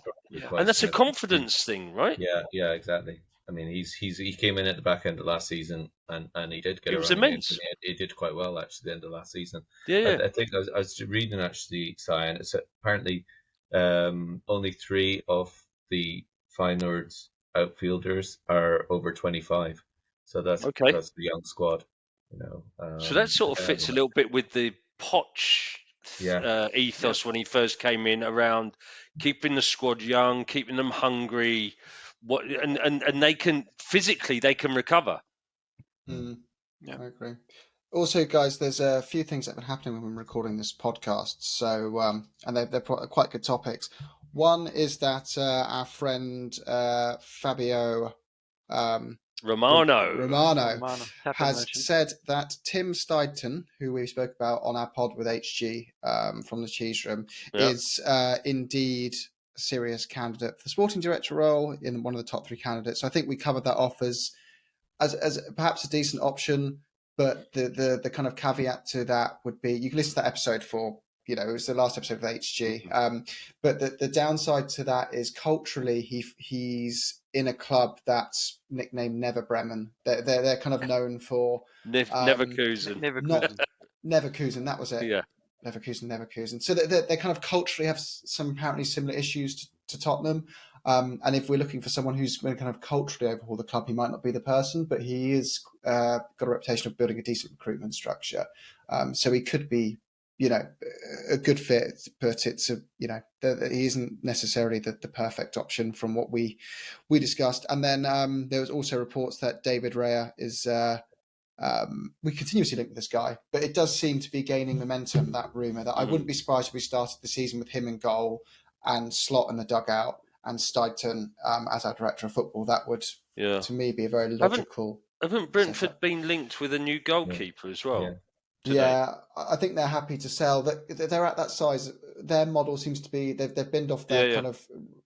And that's a confidence thing, right? Yeah, exactly. I mean, he came in at the back end of last season, and he did get a run of games. He did quite well actually at the end of last season. Yeah. I think I was reading actually, Cyan. It's apparently only 3 of the Feyenoord's outfielders are over 25, so that's the young squad. So that sort of fits a little bit with the Poch ethos when he first came in, around keeping the squad young, keeping them hungry, and they can physically recover. Yeah, I agree. Also, guys, there's a few things that have been happening when we're recording this podcast. So, and they're quite good topics. One is that our friend Fabio Romano has said that Tim Steidton, who we spoke about on our pod with HG from the Cheese Room, is indeed a serious candidate for the sporting director role, in one of the top 3 candidates. So I think we covered that off as perhaps a decent option. But the kind of caveat to that would be, you can listen to that episode for, it was the last episode of HG. But the downside to that is culturally, he's in a club that's nicknamed Never Bremen. They're kind of known for Neverkusen. Neverkusen. That was it. Yeah. Neverkusen. So they kind of culturally have some apparently similar issues to Tottenham. And if we're looking for someone who's going to kind of culturally overhaul the club, he might not be the person, but he is got a reputation of building a decent recruitment structure. So he could be, a good fit, but it's he isn't necessarily the perfect option from what we discussed. And then there was also reports that David Raya is. We continuously link with this guy, but it does seem to be gaining momentum. That rumor that I wouldn't be surprised if we started the season with him in goal and Slot in the dugout and Steigton as our director of football. That would, to me, be a very logical. Haven't Brentford been linked with a new goalkeeper as well? Yeah, I think they're happy to sell. They're at that size. Their model seems to be they've binned off their kind of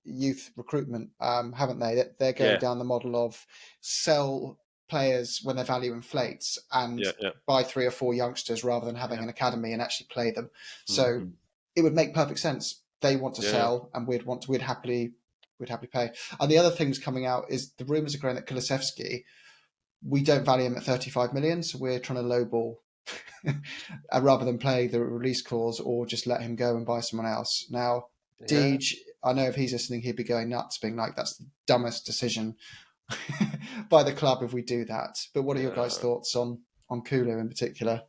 youth recruitment, haven't they? They're going down the model of sell players when their value inflates and buy 3 or 4 youngsters rather than having an academy and actually play them. So it would make perfect sense. They want to sell, and we'd happily pay. And the other things coming out is the rumours are growing that Kulusevski, we don't value him at 35 million, so we're trying to lowball rather than play the release clause or just let him go and buy someone else. Now, Deej, I know if he's listening, he'd be going nuts, being like, that's the dumbest decision by the club if we do that. But what are your guys' thoughts on Kulu in particular?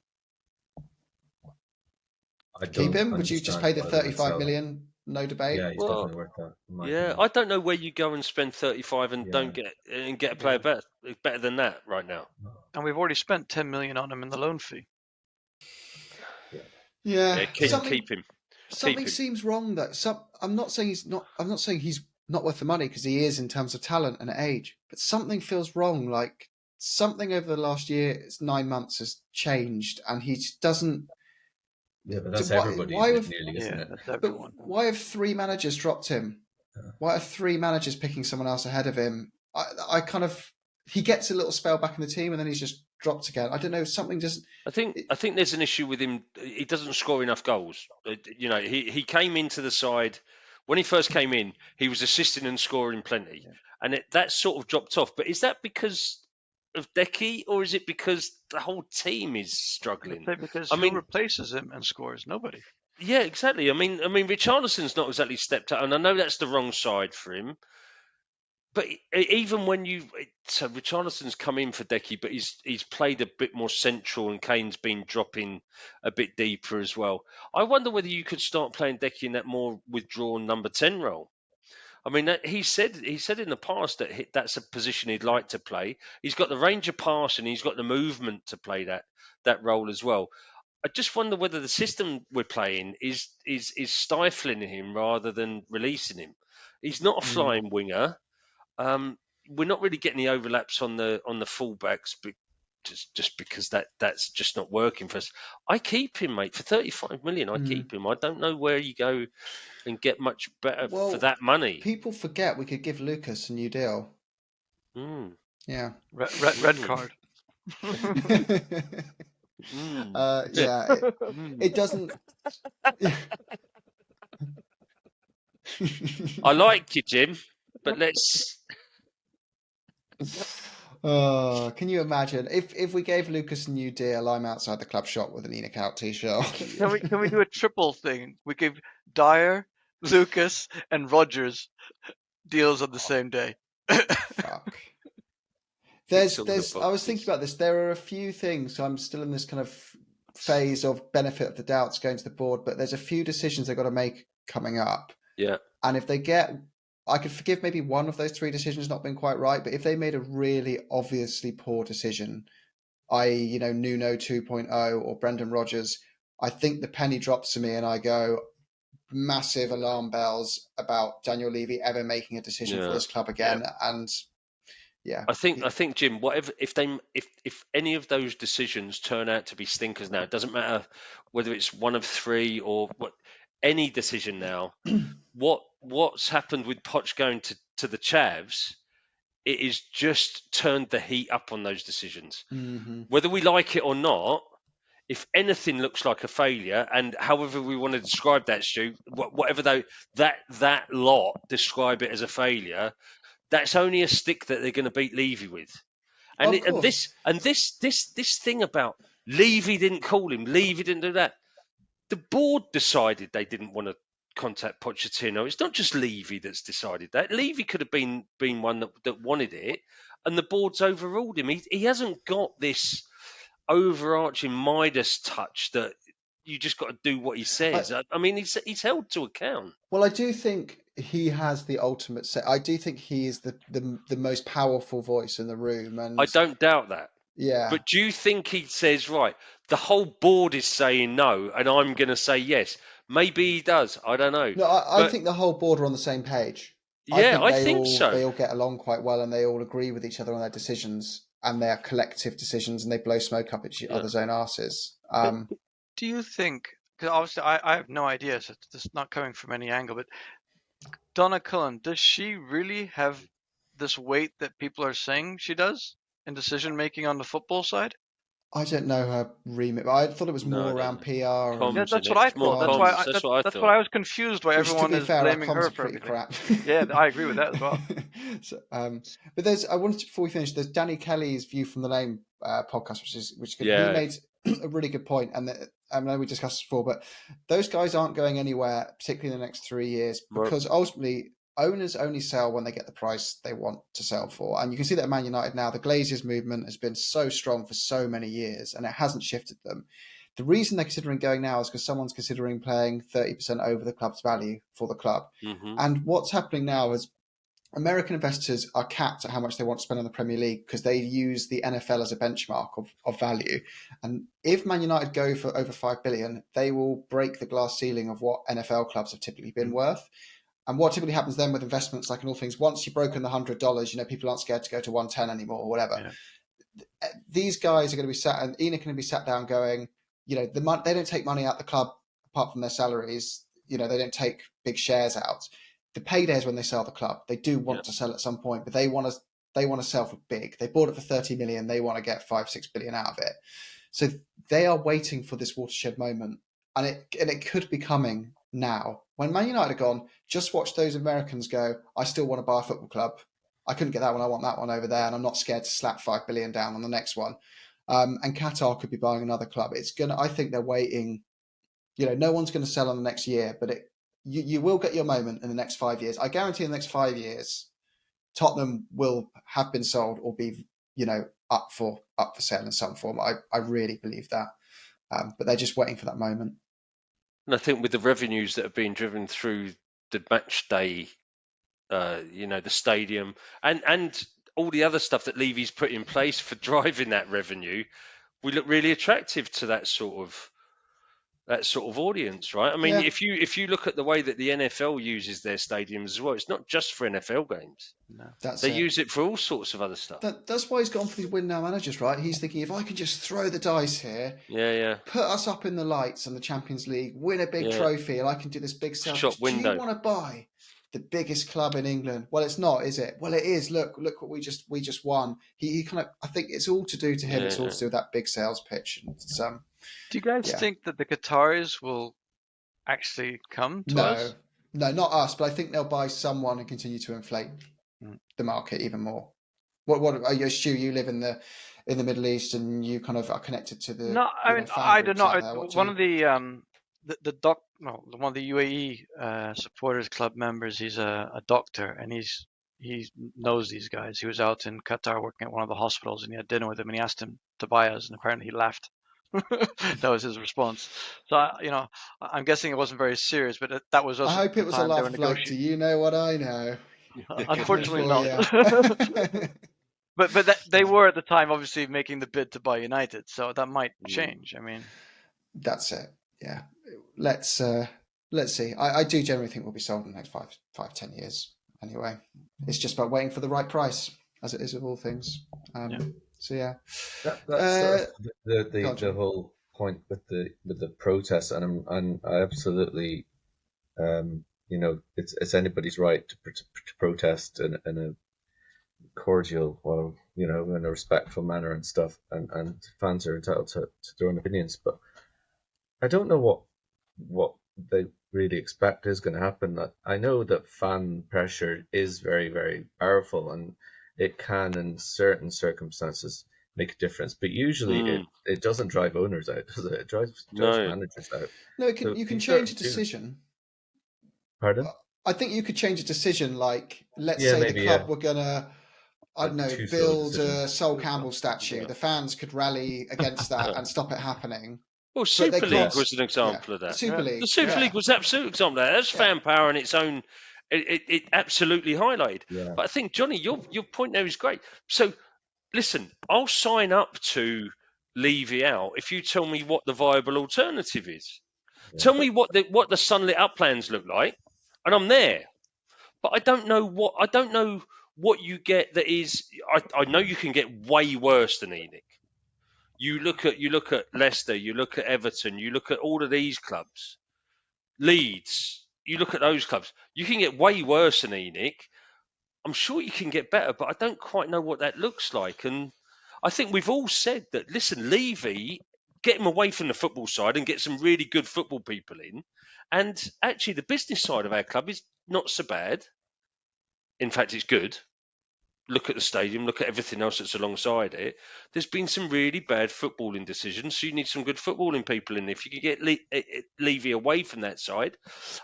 Keep him? Would you just pay the 35 million? No debate. Yeah, he's definitely worth that. I don't know where you go and spend 35 and don't get a player better than that right now. And we've already spent 10 million on him in the loan fee. Yeah, keep him. Something seems wrong though. I'm not saying he's not worth the money, because he is in terms of talent and age. But something feels wrong. Like something over the last year, 9 months has changed, and he just doesn't. Yeah, but that's everybody, nearly, isn't it? But why have 3 managers dropped him? Why are 3 managers picking someone else ahead of him? I kind of, he gets a little spell back in the team and then he's just dropped again. I don't know, something just. I think there's an issue with him. He doesn't score enough goals. He came into the side when he first came in. He was assisting and scoring plenty, and that sort of dropped off. But is that because of Decky, or is it because the whole team is struggling? Because who replaces him and scores? Nobody. Yeah, exactly. I mean, Richarlison's not exactly stepped out, and I know that's the wrong side for him. But even when Richarlison's come in for Decky, but he's played a bit more central, and Kane's been dropping a bit deeper as well. I wonder whether you could start playing Decky in that more withdrawn number 10 role. I mean, he said in the past that that's a position he'd like to play. He's got the range of pass and he's got the movement to play that role as well. I just wonder whether the system we're playing is stifling him rather than releasing him. He's not a flying winger. We're not really getting the overlaps on the fullbacks, just because that's just not working for us. I keep him, mate, for 35 million. I keep him. I don't know where you go and get much better for that money. People forget we could give Lucas a new deal. Yeah, red card. It doesn't. I like you, Jim, but let's. Can you imagine if we gave Lucas a new deal? I'm outside the club shop with an ENIC out t-shirt. Can we do a triple thing? We give Dyer, Lucas, and Rodgers deals on the same day. Fuck. I was thinking about this. There are a few things. So I'm still in this kind of phase of benefit of the doubts going to the board, but there's a few decisions they've got to make coming up. Yeah. And if they I could forgive maybe one of those 3 decisions not being quite right, but if they made a really obviously poor decision, i.e., Nuno 2.0 or Brendan Rodgers, I think the penny drops to me and I go, massive alarm bells about Daniel Levy ever making a decision for this club again. And I think Jim, whatever, if any of those decisions turn out to be stinkers now, it doesn't matter whether it's one of 3 or what, any decision now. What's happened with Poch going to the Chavs it has just turned the heat up on those decisions. Mm-hmm. Whether we like it or not, if anything looks like a failure, and however we want to describe that, Stu, whatever that lot describe it as a failure, that's only a stick that they're going to beat Levy with. And Of course. this thing about Levy didn't call him, Levy didn't do that. The board decided they didn't want to contact Pochettino. It's not just Levy that's decided that. Levy could have been one that wanted it, and the board's overruled him. He hasn't got this overarching Midas touch that you just got to do what he says. I mean, he's held to account. Well, I do think he has the ultimate say. I do think he is the most powerful voice in the room, and I don't doubt that. Yeah. But do you think he says, right, the whole board is saying no, and I'm going to say yes? Maybe he does. I don't know. No, I think the whole board are on the same page. Yeah, I think so. They all get along quite well, and they all agree with each other on their decisions, and their collective decisions, and they blow smoke up each other's own arses. Do you think, because obviously I have no idea, so this is not coming from any angle, but Donna Cullen, does she really have this weight that people are saying she does in decision making on the football side? I don't know her remit, but I thought it was more around PR. Yeah, that's what I thought. That's why I was confused why everyone is blaming her for everything. Crap. Yeah, I agree with that as well. So, but I wanted to, before we finish, there's Danny Kelly's View from the Lane podcast, which is good. Yeah. He made a really good point, and I know we discussed this before, but those guys aren't going anywhere, particularly in the next 3 years, because ultimately owners only sell when they get the price they want to sell for. And you can see that at Man United now, the Glazers movement has been so strong for so many years, and it hasn't shifted them. The reason they're considering going now is because someone's considering paying 30% over the club's value for the club. Mm-hmm. And what's happening now is American investors are capped at how much they want to spend on the Premier League because they use the NFL as a benchmark of value. And if Man United go for over $5 billion, they will break the glass ceiling of what NFL clubs have typically been worth. And what typically happens then with investments, like in all things, once you've broken the $100, people aren't scared to go to 110 anymore or whatever. Yeah. These guys are going to be sat, and ENIC going to be sat down going, they don't take money out the club apart from their salaries. They don't take big shares out. The payday is when they sell the club. They do want to sell at some point, but they want to sell for big. They bought it for 30 million. They want to get 5-6 billion out of it. So they are waiting for this watershed moment, and it could be coming now. When Man United are gone, just watch those Americans go, I still want to buy a football club. I couldn't get that one. I want that one over there. And I'm not scared to slap 5 billion down on the next one. And Qatar could be buying another club. I think they're waiting. No one's going to sell on the next year, but you will get your moment in the next 5 years. I guarantee in the next 5 years, Tottenham will have been sold or be, up for sale in some form. I really believe that. But they're just waiting for that moment. And I think with the revenues that have been driven through the match day, the stadium and all the other stuff that Levy's put in place for driving that revenue, we look really attractive to that sort of audience, right? I mean, if you look at the way that the NFL uses their stadiums as well, it's not just for NFL games. No, they use it for all sorts of other stuff. That's why he's gone for these win now managers, right? He's thinking, if I can just throw the dice here, put us up in the lights in the Champions League, win a big trophy, and I can do this big sales. Shop window. Do you want to buy the biggest club in England? Well, it's not, is it? Well, it is. Look what we just won. He kind of, I think it's all to do to him. It's all to do with that big sales pitch. And it's, do you guys think that the Qataris will actually come to us? No, not us, but I think they'll buy someone and continue to inflate the market even more. What are you, Stu? You live in the Middle East and you kind of are connected to the. No, I mean I don't know. One of the UAE supporters club members. He's a doctor and he knows these guys. He was out in Qatar working at one of the hospitals and he had dinner with them and he asked him to buy us and apparently he laughed. That was his response. So I'm guessing it wasn't very serious, but that was us. I hope it was a laugh of like, do you know what I know? Unfortunately not. but they were at the time obviously making the bid to buy United, so that might change. I mean, that's it. Yeah, let's see. I do generally think we'll be sold in the next 5-10 years. Anyway, it's just about waiting for the right price, as it is with all things. So yeah, that's the whole point with the protest, and I absolutely, it's anybody's right to protest in a cordial, well, in a respectful manner and stuff, and fans are entitled to their own opinions. But I don't know what they really expect is going to happen. I know that fan pressure is very, very powerful, and it can, in certain circumstances, make a difference. But usually, it doesn't drive owners out, does it? It drives managers out. No, you can change a decision. Pardon? I think you could change a decision. Like, let's say the club were gonna, I don't know, build a Sol Campbell statue. The fans could rally against that and stop it happening. Well, Super League was an example of that. The Super League. The Super League was an absolute example of that. That's fan power in its own. It absolutely highlighted. Yeah. But I think, Jonny, your point there is great. So, listen, I'll sign up to Levy out if you tell me what the viable alternative is. Yeah. Tell me what the sunlit up plans look like, and I'm there. But I don't know what you get that is. I know you can get way worse than ENIC. You look at Leicester, you look at Everton, you look at all of these clubs, Leeds. You look at those clubs. You can get way worse than ENIC. I'm sure you can get better, but I don't quite know what that looks like. And I think we've all said that. Listen, Levy, get him away from the football side and get some really good football people in. And actually, the business side of our club is not so bad. In fact, it's good. Look at the stadium, look at everything else that's alongside it. There's been some really bad footballing decisions, so you need some good footballing people in. If you can get Levy away from that side,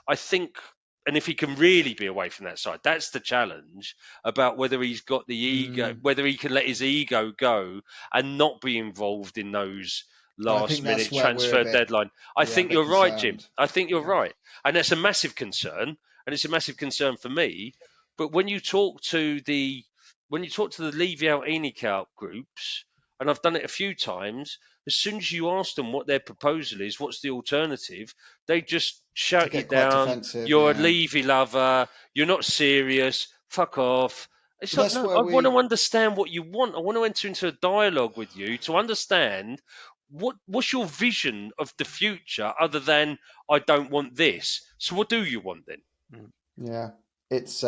I think, and if he can really be away from that side, that's the challenge about whether he's got the ego, whether he can let his ego go and not be involved in those last-minute transfer deadline. I think you're right, Jim. I think you're right. And that's a massive concern, and it's a massive concern for me. But when you talk to the Levy out, ENIC out groups, and I've done it a few times, as soon as you ask them what their proposal is, what's the alternative, they just shout you down. You're a Levy lover. You're not serious. Fuck off. It's like, no, I want to understand what you want. I want to enter into a dialogue with you to understand what's your vision of the future other than I don't want this. So what do you want then? Yeah, it's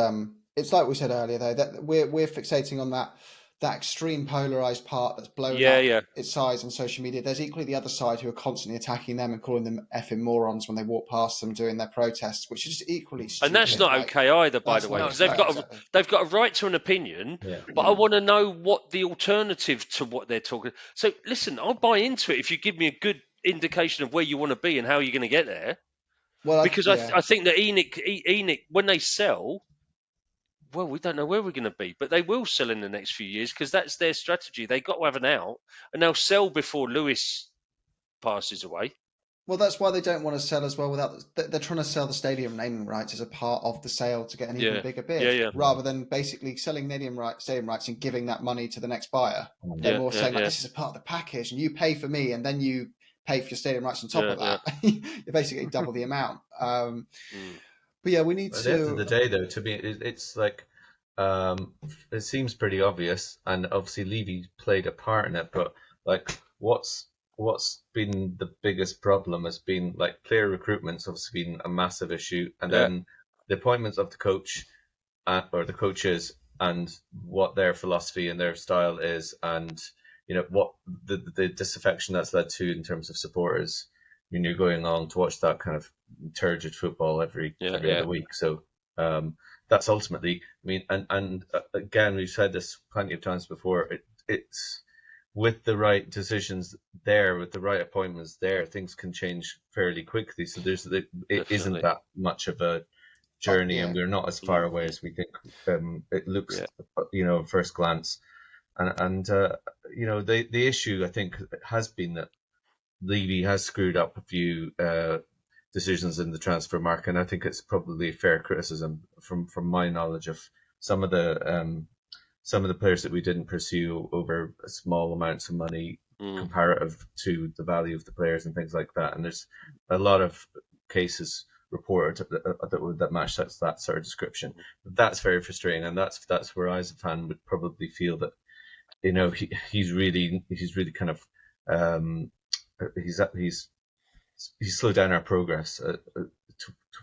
like we said earlier, though, that we're fixating on that extreme polarized part that's blown up its size on social media. There's equally the other side who are constantly attacking them and calling them effing morons when they walk past them doing their protests, which is just equally stupid. And that's not okay either, by the way, because they've got a right to an opinion, but I want to know what the alternative to what they're talking. So listen, I'll buy into it if you give me a good indication of where you want to be and how you're going to get there. Well, because I think that ENIC, when they sell, well, we don't know where we're going to be, but they will sell in the next few years because that's their strategy. They got to have an out, and they'll sell before Lewis passes away. Well, that's why they don't want to sell as well. They're trying to sell the stadium naming rights as a part of the sale to get an even bigger bid, rather than basically selling stadium rights and giving that money to the next buyer. They're more saying this is a part of the package, and you pay for me, and then you pay for your stadium rights on top of that. You're basically double the amount. But yeah, we need to. At the end of the day, though, to me, it's like it seems pretty obvious, and obviously Levy played a part in it. But like, what's been the biggest problem has been like player recruitment's obviously been a massive issue, and then the appointments of the coach or the coaches and what their philosophy and their style is, and what the disaffection that's led to in terms of supporters. You're going on to watch that kind of turgid football every other week. So that's ultimately, I mean, and again, we've said this plenty of times before. It's with the right decisions there, with the right appointments there, things can change fairly quickly. So it isn't that much of a journey, and we're not as far away as we think. It looks, at first glance, and the issue I think has been that Levy has screwed up a few decisions in the transfer market, and I think it's probably a fair criticism from my knowledge of some of the players that we didn't pursue over small amounts of money comparative to the value of the players and things like that. And there's a lot of cases reported that match that sort of description. That's very frustrating, and that's where I as a fan would probably feel that he's really kind of he's slowed down our progress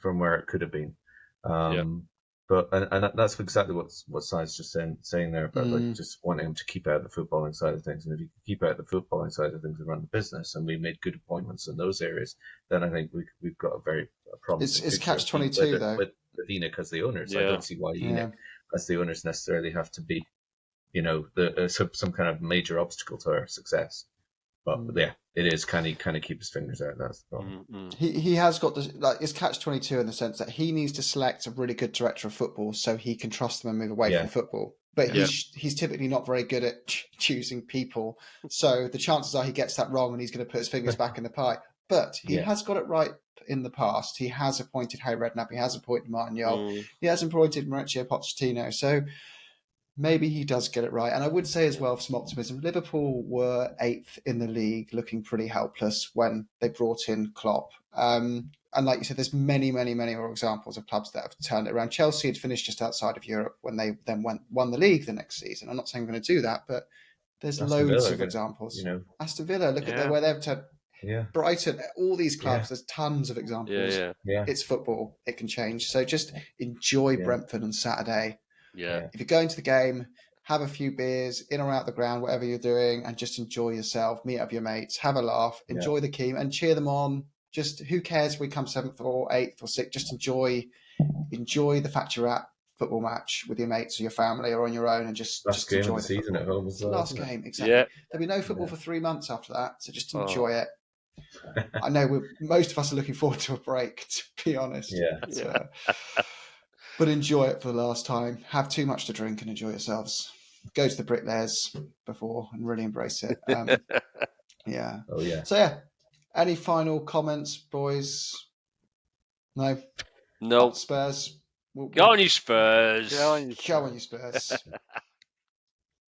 from where it could have been. But But and that's exactly what Si's just saying there about like just wanting him to keep out the footballing side of things. And if you keep out the footballing side of things and run the business, and we made good appointments in those areas, then I think we've got a very promising. It's catch-22 though. With ENIC as the owners, I don't see why ENIC as the owners necessarily have to be, some kind of major obstacle to our success. But it is can he keep his fingers out? That's the problem. He has got it's catch-22 in the sense that he needs to select a really good director of football so he can trust them and move away from football. But he's typically not very good at choosing people. So the chances are he gets that wrong and he's going to put his fingers back in the pie. But he has got it right in the past. He has appointed Harry Redknapp. He has appointed Martin Jol. He has appointed Mauricio Pochettino. So maybe he does get it right. And I would say as well, for some optimism, Liverpool were 8th in the league, looking pretty helpless when they brought in Klopp. And like you said, there's many, many, many more examples of clubs that have turned it around. Chelsea had finished just outside of Europe when they then won the league the next season. I'm not saying we're going to do that, but there's loads of examples. Aston Villa, look at where they've turned. Brighton, all these clubs, there's tons of examples. It's football. It can change. So just enjoy Brentford on Saturday. If you're going to the game, have a few beers in or out the ground, whatever you're doing, and just enjoy yourself. Meet up with your mates, have a laugh, enjoy the team, and cheer them on. Just who cares if we come 7th or 8th or 6th? Just enjoy the fact you're at football match with your mates or your family or on your own, and just game enjoy of the season at home as well. Last game, exactly. There'll be no football for 3 months after that, so just enjoy it. I know most of us are looking forward to a break, to be honest. But enjoy it for the last time. Have too much to drink and enjoy yourselves. Go to the bricklayers before and really embrace it. So any final comments, boys? No. No. Spurs. Go on, you Spurs. Go on, you Spurs.